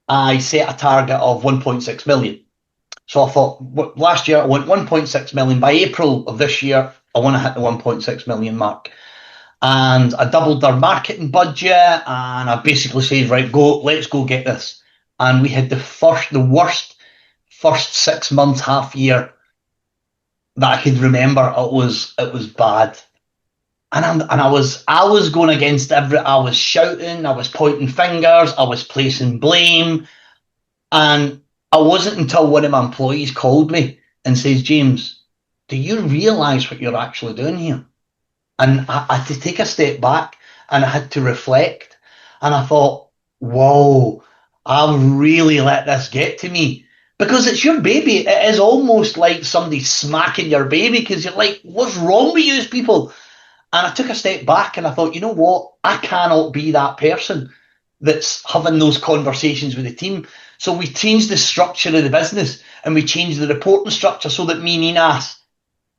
I set a target of 1.6 million. So I thought, last year I want 1.6 million. By April of this year, I want to hit the 1.6 million mark. And I doubled our marketing budget, and I basically said, right, let's go get this. And we had the worst first 6 months, half year that I could remember. It was bad. And I was going against I was shouting, I was pointing fingers, I was placing blame. And I wasn't until one of my employees called me and says, James, do you realise what you're actually doing here? And I had to take a step back, and I had to reflect. And I thought, whoa, I've really let this get to me. Because it's your baby. It is almost like somebody smacking your baby, because you're like, what's wrong with you people? And I took a step back and I thought, you know what? I cannot be that person that's having those conversations with the team. So we changed the structure of the business, and we changed the reporting structure so that me and Enas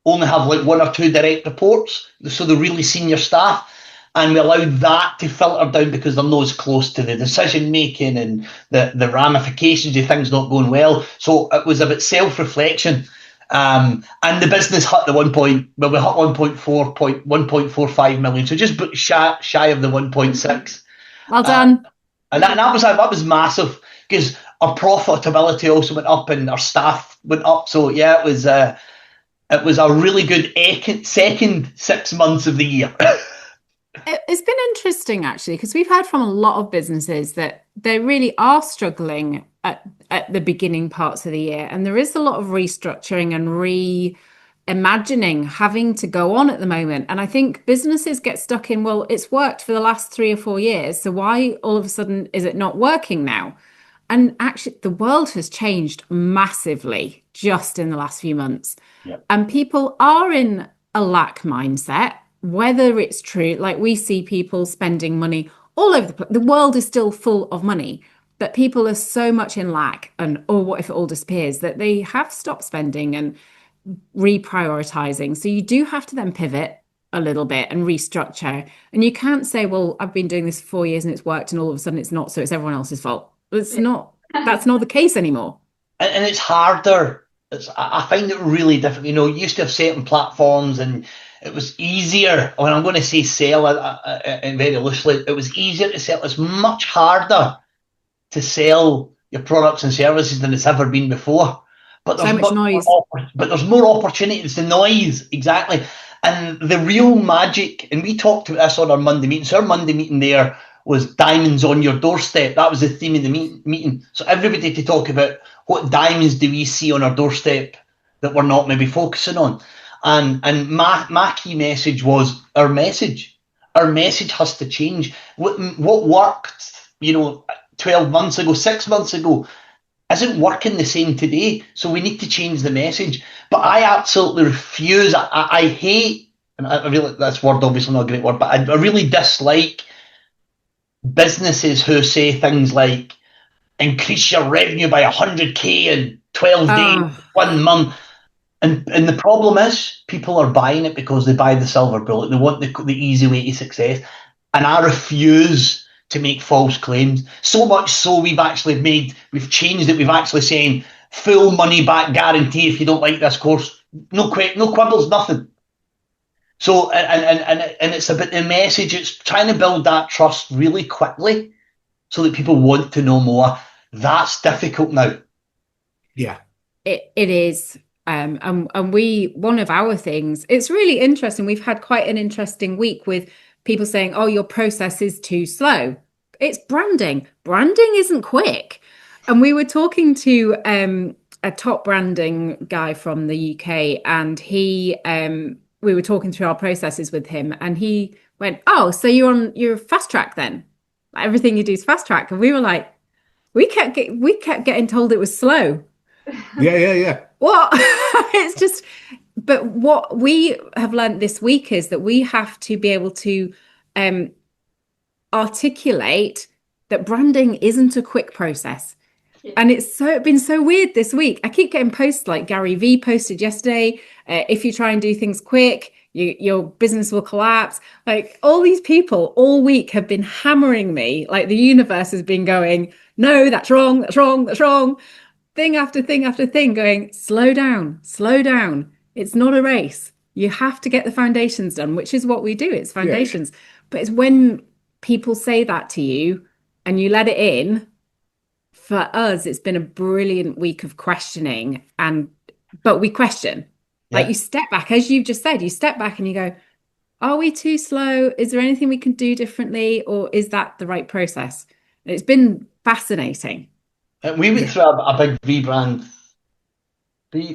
only have like 1 or 2 direct reports, so the really senior staff. And we allowed that to filter down, because they're not as close to the decision making and the ramifications of things not going well. So it was about self-reflection. And the business hit we hit 1.45 million, so just shy of the 1.6. Well done. And that was massive, because our profitability also went up and our staff went up. So yeah, it was a really good second 6 months of the year. It's been interesting, actually, because we've heard from a lot of businesses that they really are struggling at the beginning parts of the year. And there is a lot of restructuring and reimagining having to go on at the moment. And I think businesses get stuck in, well, it's worked for the last 3 or 4 years, so why all of a sudden is it not working now? And actually, the world has changed massively just in the last few months. Yep. And people are in a lack mindset, whether it's true, like we see people spending money all over the place. The world is still full of money, but people are so much in lack and, oh, what if it all disappears, that they have stopped spending and reprioritizing. So you do have to then pivot a little bit and restructure. And you can't say, well, I've been doing this for 4 years and it's worked, and all of a sudden it's not, so it's everyone else's fault. It's not, that's not the case anymore. And it's harder. I find it really difficult. You used to have certain platforms, and it was easier. When I'm going to say sell very loosely, it was easier to sell. It's much harder to sell your products and services than it's ever been before. But there's so much noise. But there's more opportunity. It's the noise, exactly. And the real magic, and we talked about this on our Monday meeting. So our Monday meeting there was diamonds on your doorstep. That was the theme of the meeting. So everybody to talk about what diamonds do we see on our doorstep that we're not maybe focusing on. And my key message was our message. Our message has to change. What worked, 12 months ago, 6 months ago, isn't working the same today. So we need to change the message. But I absolutely refuse. I hate, and I really, this word obviously not a great word, but I really dislike businesses who say things like increase your revenue by 100k in 12 days, 1 month. And the problem is people are buying it because they buy the silver bullet. They want the easy way to success. And I refuse to make false claims. So much so we've changed it. We've actually saying full money back guarantee if you don't like this course. No quibbles, nothing. So, and it's about the message. It's trying to build that trust really quickly so that people want to know more. That's difficult now. Yeah. It is. And one of our things, it's really interesting. We've had quite an interesting week with people saying, oh, your process is too slow. It's branding. Branding isn't quick. And we were talking to a top branding guy from the UK, and we were talking through our processes with him, and he went, oh, so you're fast track then? Everything you do is fast track. And we were like, we kept getting told it was slow. Yeah. What? It's just, but what we have learned this week is that we have to be able to articulate that branding isn't a quick process. And it's been so weird this week. I keep getting posts like Gary V posted yesterday. If you try and do things quick, your business will collapse. Like all these people all week have been hammering me. Like the universe has been going, no, that's wrong, that's wrong, that's wrong. Thing after thing after thing going, slow down, slow down. It's not a race. You have to get the foundations done, which is what we do. It's foundations. But it's when people say that to you and you let it in. For us, it's been a brilliant week of questioning, but we question. Like you step back, as you've just said, you step back and you go, are we too slow? Is there anything we can do differently? Or is that the right process? And it's been fascinating. We went through a big rebrand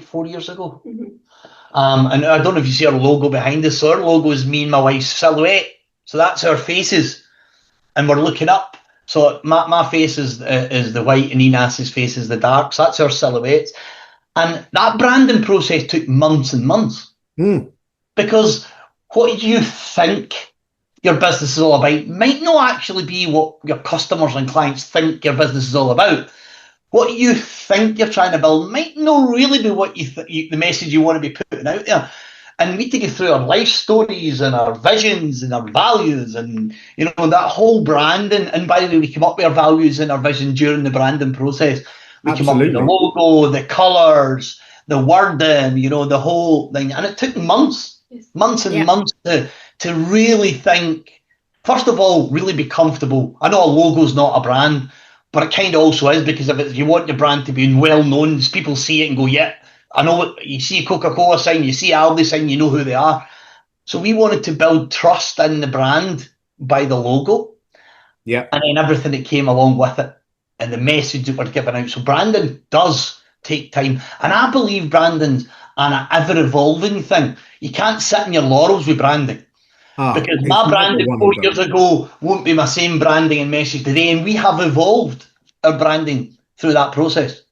4 years ago. And I don't know if you see our logo behind us. So our logo is me and my wife's silhouette. So that's our faces. And we're looking up. So my face is the white and Enas's face is the dark. So that's our silhouettes. And that branding process took months and months. Because what you think your business is all about might not actually be what your customers and clients think your business is all about. What you think you're trying to build might not really be what the message you want to be putting out there. And we take you through our life stories and our visions and our values and, that whole branding. And by the way, we come up with our values and our vision during the branding process. We come up with the logo, the colours, the wording, the whole thing. And it took months and months to really think, first of all, really be comfortable. I know a logo's not a brand, but it kind of also is, because if you want your brand to be well known, people see it and go, yeah, I know what you see. A Coca-Cola sign, you see Aldi sign, you know who they are. So we wanted to build trust in the brand by the logo, and then everything that came along with it, and the message that we're giving out. So branding does take time, and I believe branding's an ever-evolving thing. You can't sit in your laurels with branding, because my branding 4 years ago won't be my same branding and message today, and we have evolved our branding through that process.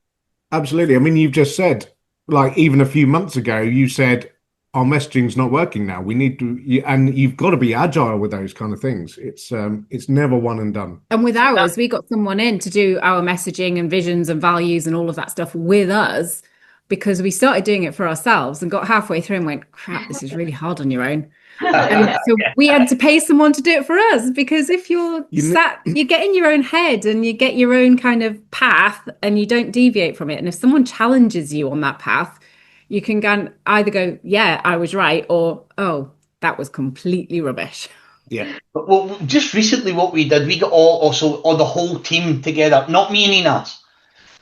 Absolutely. I mean, you've just said, like, even a few months ago, you said our messaging's not working now. We need to, and you've got to be agile with those kind of things. It's never one and done. And with ours, we got someone in to do our messaging and visions and values and all of that stuff with us, because we started doing it for ourselves and got halfway through and went, crap, this is really hard on your own. And so we had to pay someone to do it for us, because if you get in your own head and you get your own kind of path and you don't deviate from it. And if someone challenges you on that path, you can either go, yeah, I was right, or, oh, that was completely rubbish. Yeah. Well, just recently what we did, we got all the whole team together, not me and Enas.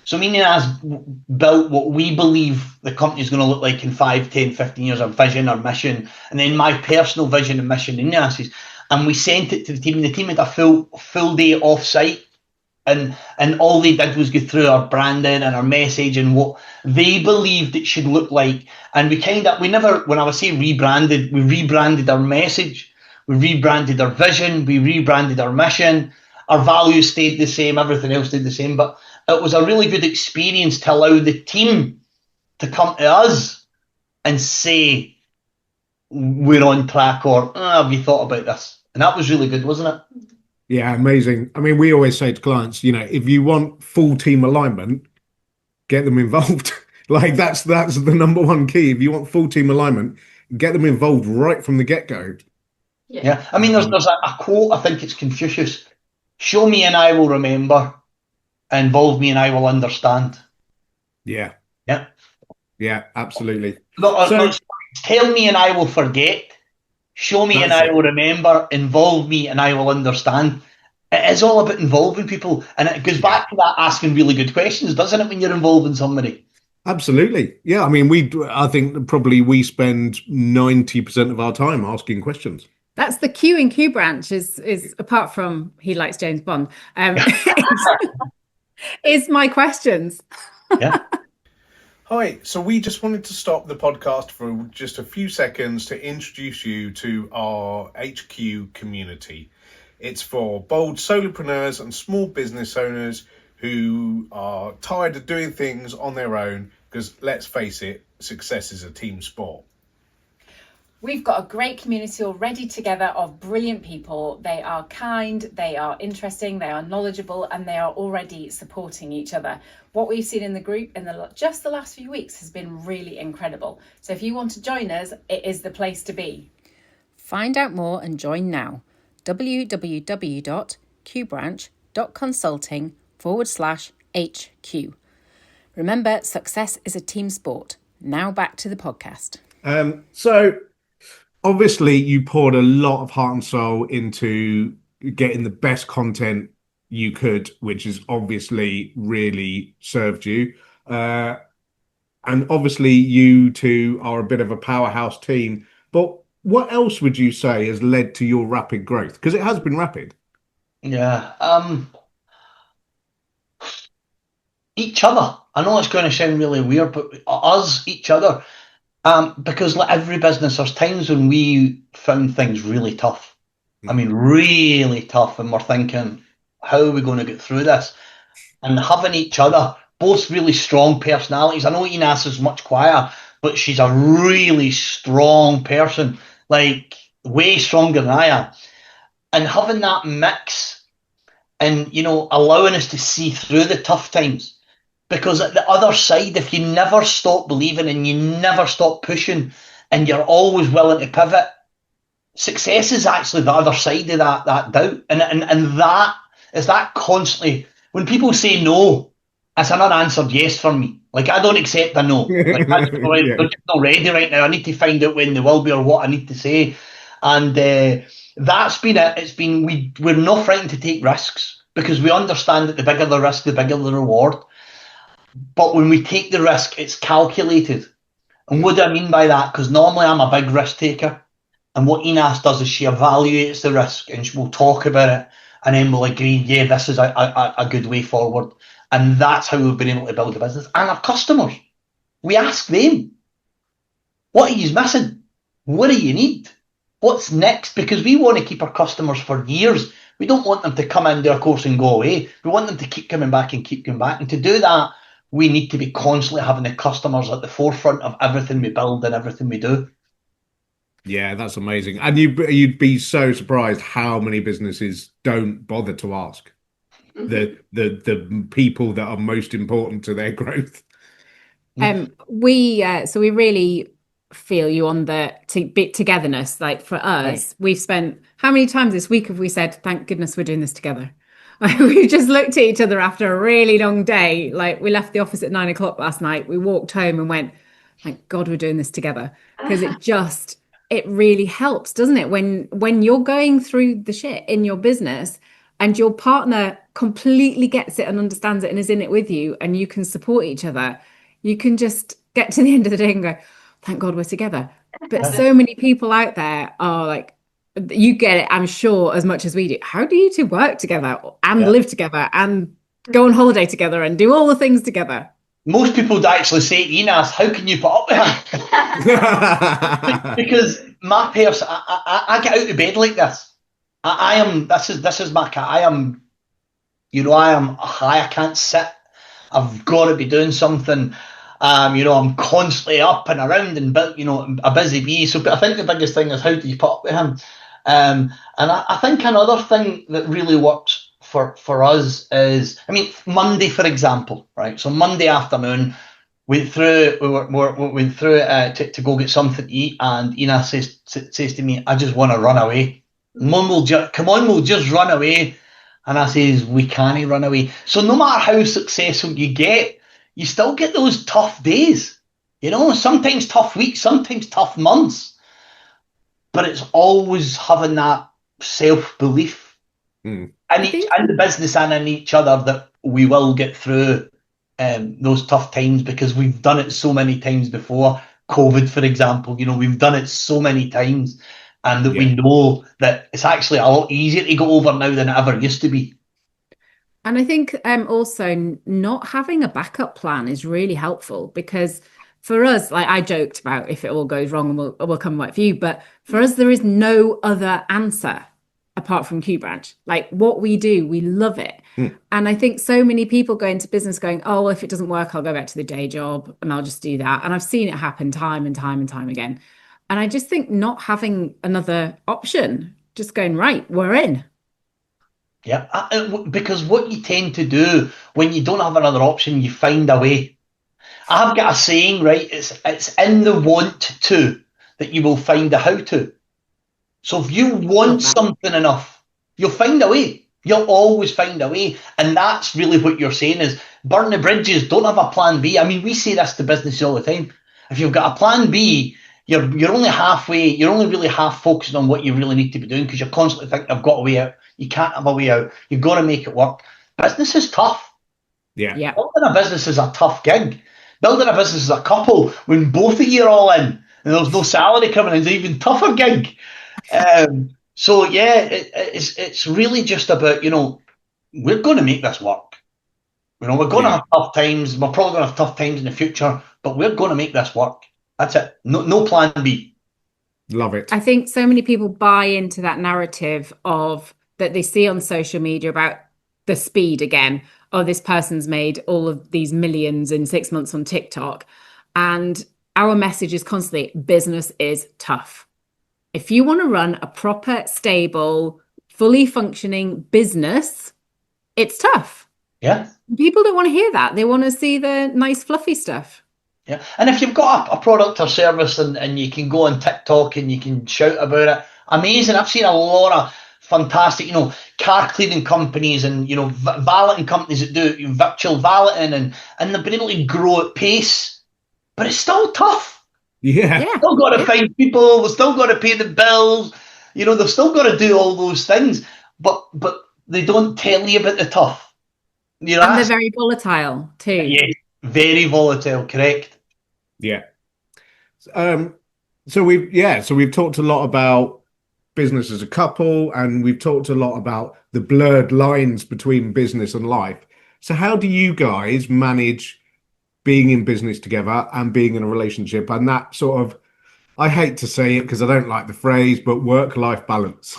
So me and Enas built what we believe the company is going to look like in 5, 10, 15 years, our vision, our mission, and then my personal vision and mission in Enas's. And we sent it to the team, and the team had a full day off-site, and all they did was go through our branding and our message and what they believed it should look like. And when I was saying rebranded, we rebranded our message, we rebranded our vision, we rebranded our mission, our values stayed the same, everything else stayed the same, but it was a really good experience to allow the team to come to us and say, we're on track, or have you thought about this? And that was really good, wasn't it? Yeah, amazing. I mean, we always say to clients, if you want full team alignment, get them involved. Like that's the number one key. If you want full team alignment, get them involved right from the get-go. Yeah. I mean, there's a quote, I think it's Confucius: show me and I will remember, involve me and I will understand. Yeah, absolutely. Tell me and I will forget, show me and I will remember, involve me and I will understand. It is all about involving people, and it goes back to that asking really good questions, doesn't it, when you're involving somebody? Absolutely. Yeah, I mean, I think probably we spend 90% of our time asking questions. That's the Q&Q branch is apart from he likes James Bond, is my questions. Yeah. Hi, so we just wanted to stop the podcast for just a few seconds to introduce you to our HQ community. It's for bold solopreneurs and small business owners who are tired of doing things on their own, because let's face it, success is a team sport. We've got a great community already together of brilliant people. They are kind, they are interesting, they are knowledgeable, and they are already supporting each other. What we've seen in the group in just the last few weeks has been really incredible. So if you want to join us, it is the place to be. Find out more and join now. www.qbranch.consulting/HQ. Remember, success is a team sport. Now back to the podcast. So obviously you poured a lot of heart and soul into getting the best content you could, which has obviously really served you. And obviously you two are a bit of a powerhouse team. But what else would you say has led to your rapid growth? Because it has been rapid. Yeah. Each other. I know it's going to sound really weird, but us, each other. Because like every business, there's times when we found things really tough. I mean, really tough, and we're thinking, how are we going to get through this? And having each other, both really strong personalities. I know Enas is much quieter, but she's a really strong person, like way stronger than I am. And having that mix and, allowing us to see through the tough times. Because at the other side, if you never stop believing and you never stop pushing and you're always willing to pivot, success is actually the other side of that doubt. And that is that constantly, when people say no, it's an unanswered yes for me. Like, I don't accept a no. Like, Yeah. they're just not ready right now. I need to find out when they will be or what I need to say. And that's been it. It's been, we're not frightened to take risks because we understand that the bigger the risk, the bigger the reward. But when we take the risk, it's calculated. And what do I mean by that? Because normally I'm a big risk taker. And what Enas does is she evaluates the risk and she will talk about it. And then we'll agree, yeah, this is a good way forward. And that's how we've been able to build a business. And our customers, we ask them, what are you missing? What do you need? What's next? Because we want to keep our customers for years. We don't want them to come into our course and go away. We want them to keep coming back and keep coming back. And to do that, we need to be constantly having the customers at the forefront of everything we build and everything we do. Yeah, that's amazing. And you'd be so surprised how many businesses don't bother to ask the people that are most important to their growth. We really feel you on the bit togetherness. Like for us, we've spent, how many times this week have we said, thank goodness we're doing this together? We just looked at each other after a really long day. Like, we left the office at 9 o'clock last night. We walked home and went, thank God we're doing this together. Because it really helps, doesn't it? When you're going through the shit in your business and your partner completely gets it and understands it and is in it with you, and you can support each other, you can just get to the end of the day and go, thank God we're together. But so many people out there are like, you get it, I'm sure, as much as we do. How do you two work together and live together and go on holiday together and do all the things together? Most people would actually say, Enas, how can you put up with her? Because my person, I get out of bed like this. This is my cat. I am high. I can't sit. I've got to be doing something. I'm constantly up and around and, a busy bee. So, but I think the biggest thing is, how do you put up with him? And I think another thing that really works for us is, Monday, for example, right? So Monday afternoon, we went through to go get something to eat, and Enas says to me, I just want to run away. Mum, come on, we'll just run away. And I says, we can't run away. So no matter how successful you get, you still get those tough days. Sometimes tough weeks, sometimes tough months. But it's always having that self-belief in the business and in each other that we will get through those tough times, because we've done it so many times before. COVID, for example, we've done it so many times, and that we know that it's actually a lot easier to go over now than it ever used to be. And I think also not having a backup plan is really helpful, because for us, like I joked about, if it all goes wrong, we'll come back for you. But for us, there is no other answer apart from Q Branch. Like, what we do, we love it. And I think so many people go into business going, oh, well, if it doesn't work, I'll go back to the day job and I'll just do that. And I've seen it happen time and time and time again. And I just think not having another option, just going, right, we're in. Yeah, because what you tend to do when you don't have another option, you find a way. I've got a saying, right? It's in the want to that you will find a how to. So if you want something enough, you'll find a way. You'll always find a way. And that's really what you're saying is burn the bridges, don't have a plan B. I mean, we say this to businesses all the time. If you've got a plan B, you're only halfway, you're only really half focused on what you really need to be doing because you're constantly thinking, I've got a way out. You can't have a way out. You've got to make it work. Business is tough. Yeah. Building a business is a tough gig. Building a business as a couple, when both of you are all in and there's no salary coming in, is an even tougher gig. So yeah, it's really just about, we're going to make this work. We're going to have tough times. We're probably going to have tough times in the future, but we're going to make this work. That's it. No plan B. Love it. I think so many people buy into that narrative of that they see on social media about the speed again. Oh, this person's made all of these millions in 6 months on TikTok. And our message is constantly, business is tough. If you want to run a proper, stable, fully functioning business, it's tough. Yeah. People don't want to hear that. They want to see the nice, fluffy stuff. Yeah. And if you've got a product or service and you can go on TikTok and you can shout about it, amazing. I've seen a lot of fantastic, car cleaning companies and, valeting companies that do virtual valeting and they've been able to grow at pace, but it's still tough. Yeah. Still got to find people. They've still got to pay the bills. They've still got to do all those things, but they don't tell you about the tough. And they're very volatile too. Yeah, very volatile. Correct. Yeah. So we've talked a lot about business as a couple, and we've talked a lot about the blurred lines between business and life. So how do you guys manage being in business together and being in a relationship and that sort of, I hate to say it because I don't like the phrase, but work-life balance?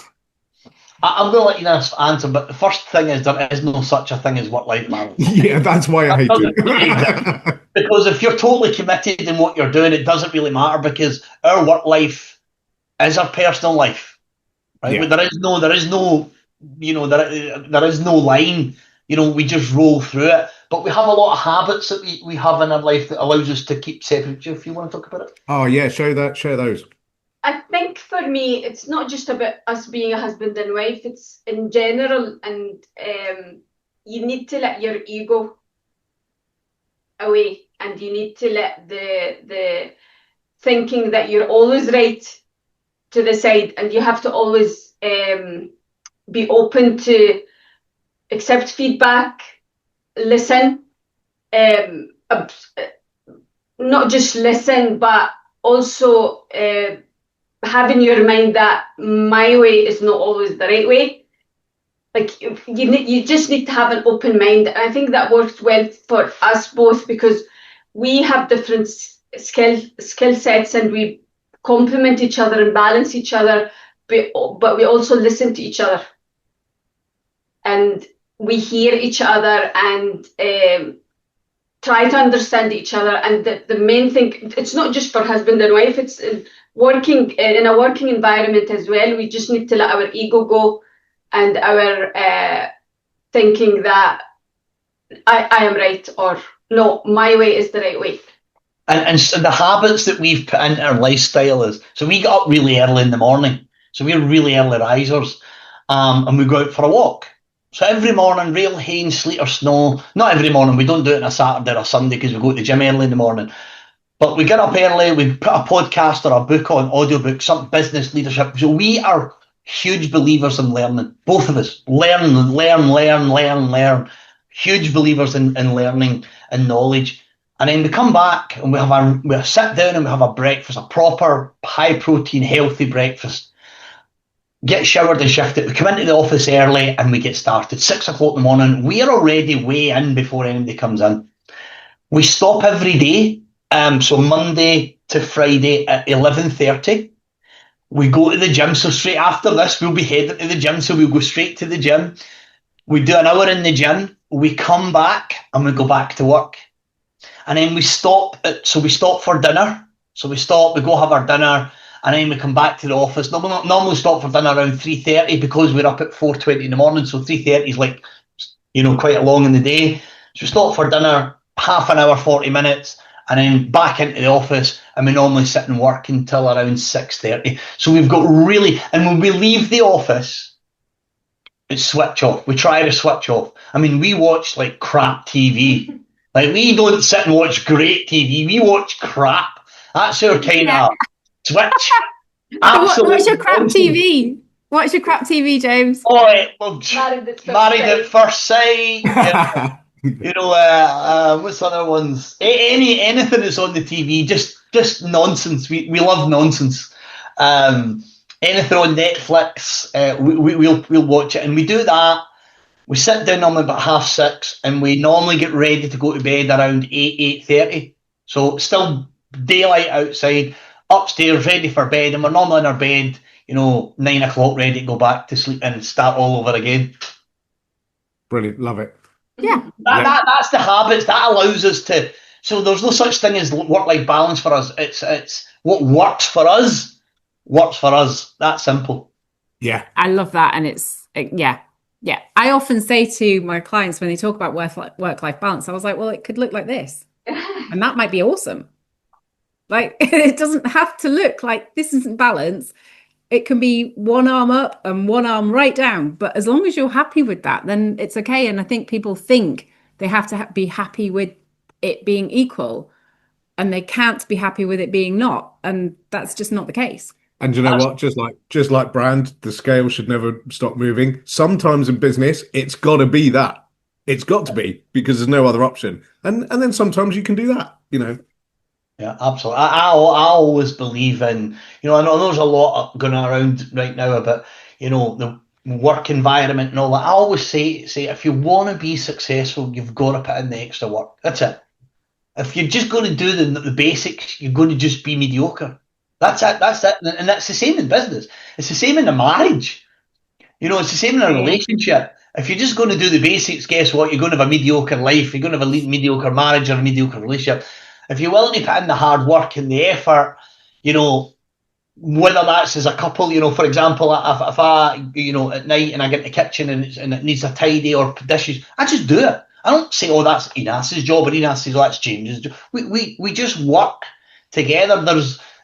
I'm going to let you answer, but the first thing is there is no such a thing as work-life balance. Yeah, that's why I hate it. Because if you're totally committed in what you're doing, it doesn't really matter because our work life is our personal life. Right? Yeah. There is no line. We just roll through it. But we have a lot of habits that we have in our life that allows us to keep separate. If you want to talk about it. Oh yeah, share those. I think for me, it's not just about us being a husband and wife. It's in general, and you need to let your ego away, and you need to let the thinking that you're always right to the side, and you have to always be open to accept feedback, listen, not just listen, but also have in your mind that my way is not always the right way. Like you just need to have an open mind. And I think that works well for us both because we have different skill sets and we complement each other and balance each other, but we also listen to each other. And we hear each other and try to understand each other. And the main thing, it's not just for husband and wife, it's working in a working environment as well. We just need to let our ego go and our thinking that I am right, or no, my way is the right way. And so the habits that we've put into our lifestyle is, so we get up really early in the morning. So we're really early risers, and we go out for a walk. So every morning, rail, rain, sleet or snow, not every morning, we don't do it on a Saturday or a Sunday because we go to the gym early in the morning. But we get up early, we put a podcast or a book on, audiobook, some business leadership. So we are huge believers in learning, both of us. Learn. Huge believers in learning and knowledge. And then we come back and we sit down and we have a breakfast, a proper high protein, healthy breakfast. Get showered and shifted. We come into the office early and we get started. 6 o'clock in the morning. We are already way in before anybody comes in. We stop every day. So Monday to Friday at 11:30. We go to the gym. So straight after this, we'll be heading to the gym. So we'll go straight to the gym. We do an hour in the gym. We come back and we go back to work. And then we stop for dinner. So we go have our dinner. and then we come back to the office. Normally stop for dinner around 3:30 because we're up at 4:20 in the morning, so 3:30 is like, quite long in the day. So we stop for dinner, half an hour, 40 minutes, and then back into the office, and we normally sit and work until around 6:30. So we've got and when we leave the office, it's switch off. We try to switch off. I mean, we watch like crap TV. Like, we don't sit and watch great TV. We watch crap. That's our kind of switch. What's your crap TV? What's your crap TV, James? Oh, well, Married at First Sight. What's other ones? Anything that's on the TV, just nonsense. We love nonsense. Anything on Netflix, we'll watch it, and we do that. We sit down normally about 6:30, and we normally get ready to go to bed around 8:30. So still daylight outside, upstairs, ready for bed, and we're normally in our bed, 9 o'clock, ready to go back to sleep and start all over again. Brilliant, love it. Yeah. That's the habits that allows us to. So there's no such thing as work-life balance for us. It's what works for us. Works for us. That simple. Yeah, I love that, and yeah. I often say to my clients when they talk about work-life balance, I was like, well, it could look like this, and that might be awesome. Like, it doesn't have to look like this isn't balance. It can be one arm up and one arm right down. But as long as you're happy with that, then it's okay. And I think people think they have to be happy with it being equal, and they can't be happy with it being not. And that's just not the case. and you know what? Just like brand, the scale should never stop moving. Sometimes in business, it's got to be that. It's got to be, because there's no other option. And then sometimes you can do that. Yeah, absolutely. I always believe in, I know there's a lot going around right now about, the work environment and all that. I always say if you want to be successful, you've got to put in the extra work. That's it. If you're just going to do the basics, you're going to just be mediocre. That's it. And that's the same in business. It's the same in a marriage. It's the same in a relationship. If you're just going to do the basics, guess what? You're going to have a mediocre life. You're going to have a mediocre marriage or a mediocre relationship. If you're willing to put in the hard work and the effort, whether that's as a couple, for example, if I, at night and I get in the kitchen and it needs a tidy or dishes, I just do it. I don't say, oh, that's Enas's job, or Enas says, oh, that's James's job. We just work together.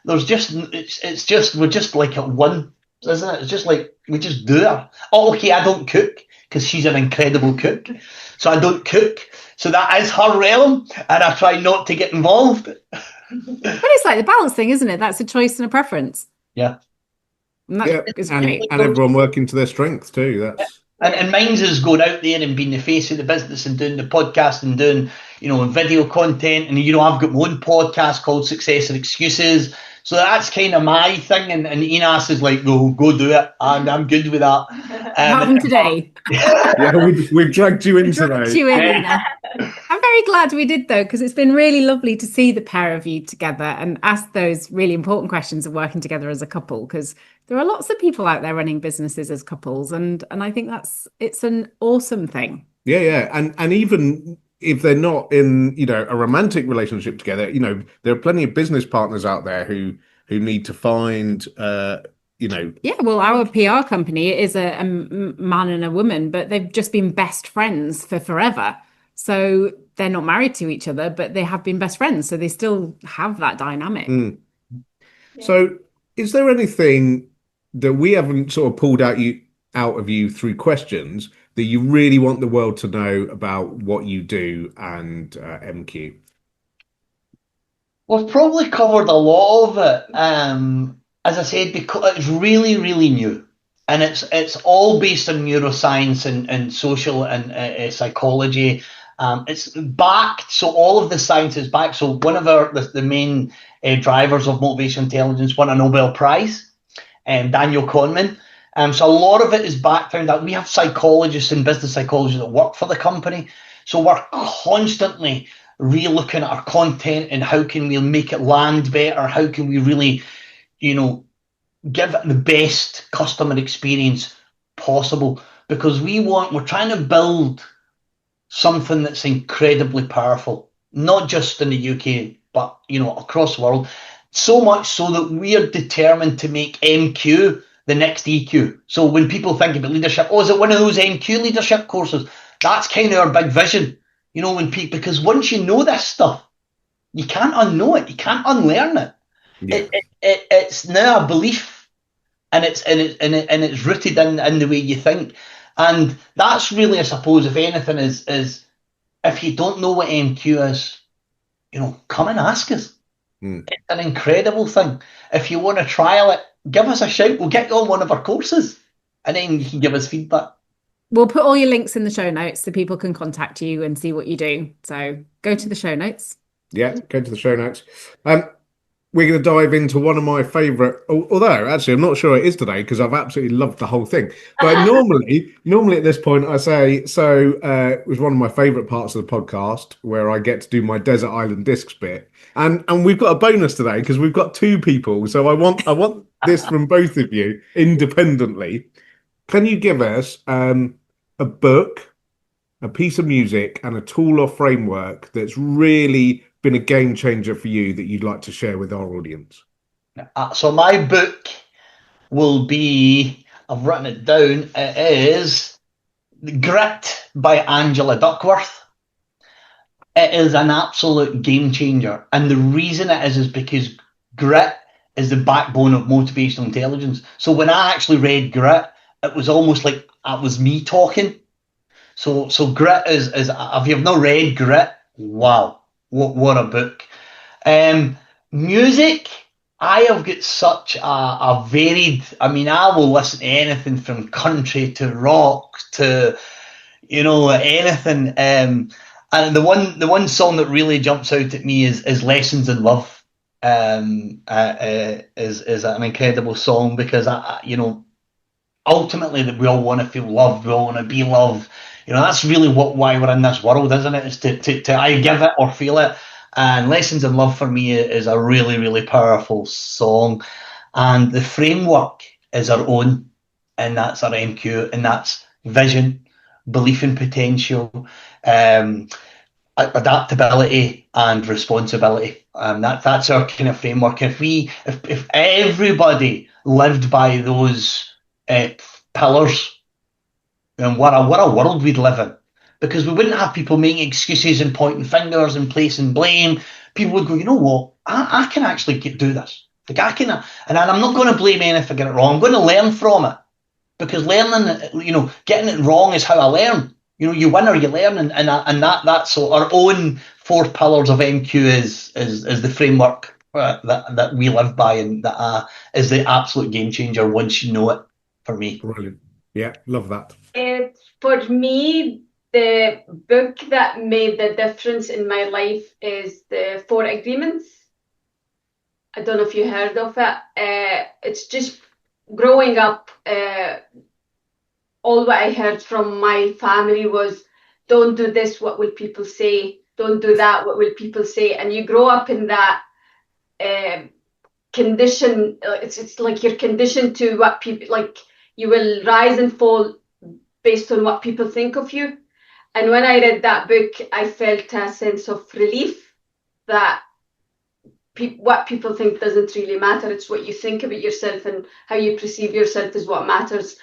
We're just like at one, isn't it? It's just like, we just do it. Oh, okay, I don't cook because she's an incredible cook. So I don't cook. So that is her realm, and I try not to get involved. But it's like the balance thing, isn't it? That's a choice and a preference. Yeah. And everyone working to their strengths too. And mine's is going out there and being the face of the business and doing the podcast and doing, video content. And, I've got my own podcast called Success and Excuses. So that's kind of my thing. And Enas is like, go do it. And I'm good with that. Happened today. Yeah, we've dragged you in today. I'm very glad we did, though, because it's been really lovely to see the pair of you together and ask those really important questions of working together as a couple, because there are lots of people out there running businesses as couples, and I think it's an awesome thing. Yeah. And even if they're not in, a romantic relationship together, there are plenty of business partners out there who need to find Yeah, well, our PR company is a man and a woman, but they've just been best friends for forever. So they're not married to each other, but they have been best friends. So they still have that dynamic. Mm. Yeah. So is there anything that we haven't sort of pulled out of you through questions that you really want the world to know about what you do and MQ? We've probably covered a lot of it. As I said, because it's really, really new. And it's all based on neuroscience and social and psychology. It's backed, so all of the science is backed. So one of the main drivers of motivational intelligence won a Nobel Prize, Daniel Kahneman. So a lot of it is backed around that. We have psychologists and business psychologists that work for the company. So we're constantly re-looking at our content and how can we make it land better? How can we really, give it the best customer experience possible? Because we're trying to build something that's incredibly powerful, not just in the UK, but across the world. So much so that we are determined to make MQ the next EQ. So when people think about leadership, oh, is it one of those MQ leadership courses? That's kind of our big vision, you know, when people, because once you know this stuff, you can't unknow it, you can't unlearn it. Yeah. It's now a belief, and it's rooted in the way you think, and that's really, I suppose, if anything, is if you don't know what MQ is, you know, come and ask us. It's an incredible thing. If you want to trial it, give us a shout. We'll get you on one of our courses, and then you can give us feedback. We'll put all your links in the show notes so people can contact you and see what you do. So go to the show notes. Yeah, go to the show notes. We're going to dive into one of my favourite, although actually I'm not sure it is today because I've absolutely loved the whole thing. But normally at this point I say, it was one of my favourite parts of the podcast where I get to do my Desert Island Discs bit. And we've got a bonus today because we've got two people. So I want this from both of you independently. Can you give us a book, a piece of music and a tool or framework that's really been a game changer for you that you'd like to share with our audience? So my book will be, I've written it down, it is Grit by Angela Duckworth. It is an absolute game changer. And the reason it is because grit is the backbone of motivational intelligence. So when I actually read Grit, it was almost like it was me talking. So Grit is if you've not read Grit, wow, what a book. Music, I have got such a varied, I mean, I will listen to anything from country to rock to, you know, anything. And the one song that really jumps out at me is Lessons in Love. Is an incredible song because you know, ultimately that we all want to feel loved, we all want to be loved. You know, that's really why we're in this world, isn't it? Is to I give it or feel it. And Lessons in Love for me is a really, really powerful song. And the framework is our own, and that's our MQ, and that's vision, belief in potential, adaptability and responsibility. That's our kind of framework. If everybody lived by those pillars, and what a world we'd live in, because we wouldn't have people making excuses and pointing fingers and placing blame. People would go, you know what, I can actually do this. Like I can, and I'm not going to blame anyone if I get it wrong. I'm going to learn from it, because learning, you know, getting it wrong is how I learn. You know, you win or you learn, and that's so our own 4 pillars of MQ is the framework that we live by, and that is the absolute game changer once you know it. For me, brilliant. Yeah, love that. For me, the book that made the difference in my life is the 4 Agreements. I don't know if you heard of it. It's just growing up. All what I heard from my family was, don't do this, what will people say? Don't do that, what will people say? And you grow up in that condition. It's like you're conditioned to what people, like you will rise and fall based on what people think of you. And when I read that book, I felt a sense of relief that what people think doesn't really matter. It's what you think about yourself and how you perceive yourself is what matters.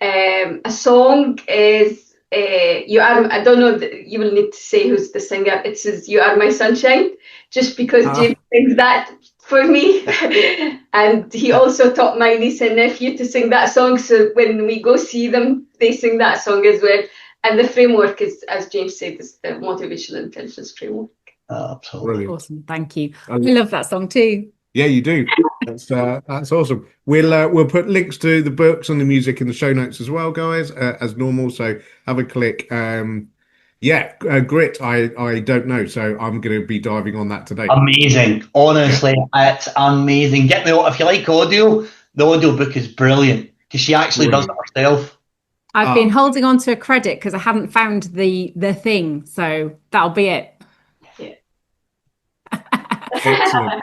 A song is You Are, I don't know, you will need to say who's the singer. It says You Are My Sunshine, just because James sings that for me. And he also taught my niece and nephew to sing that song, so when we go see them, they sing that song as well. And the framework is, as James said, is the Motivational Intelligence framework. Absolutely. Brilliant. Awesome, thank you. I love that song too. Yeah, you do. That's awesome. We'll put links to the books and the music in the show notes as well, guys, as normal. So have a click. Grit. I don't know, so I'm going to be diving on that today. Amazing, honestly, it's amazing. If you like audio, the audio book is brilliant because she actually does it herself. I've been holding on to a credit because I haven't found the thing, so that'll be it. Yeah. Excellent.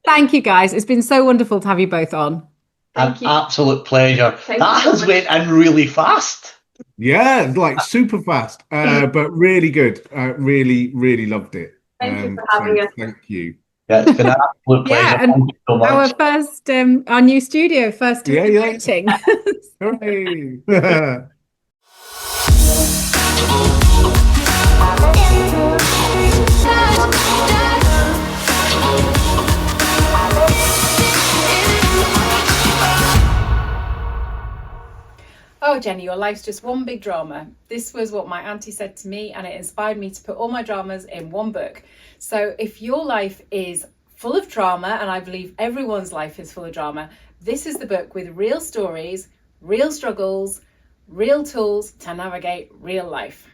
Thank you, guys. It's been so wonderful to have you both on. Thank you. Absolute pleasure. Thank that you so has much. went in really fast. Yeah, like super fast, but really good. Really, really loved it. Thank you for having us. Thank you. Yeah, it's been an absolute pleasure. Yeah, and Thank you so our much. first, our new studio, first time meeting. Hooray. Oh, Jenny, your life's just one big drama. This was what my auntie said to me, and it inspired me to put all my dramas in one book. So if your life is full of drama, and I believe everyone's life is full of drama, this is the book with real stories, real struggles, real tools to navigate real life.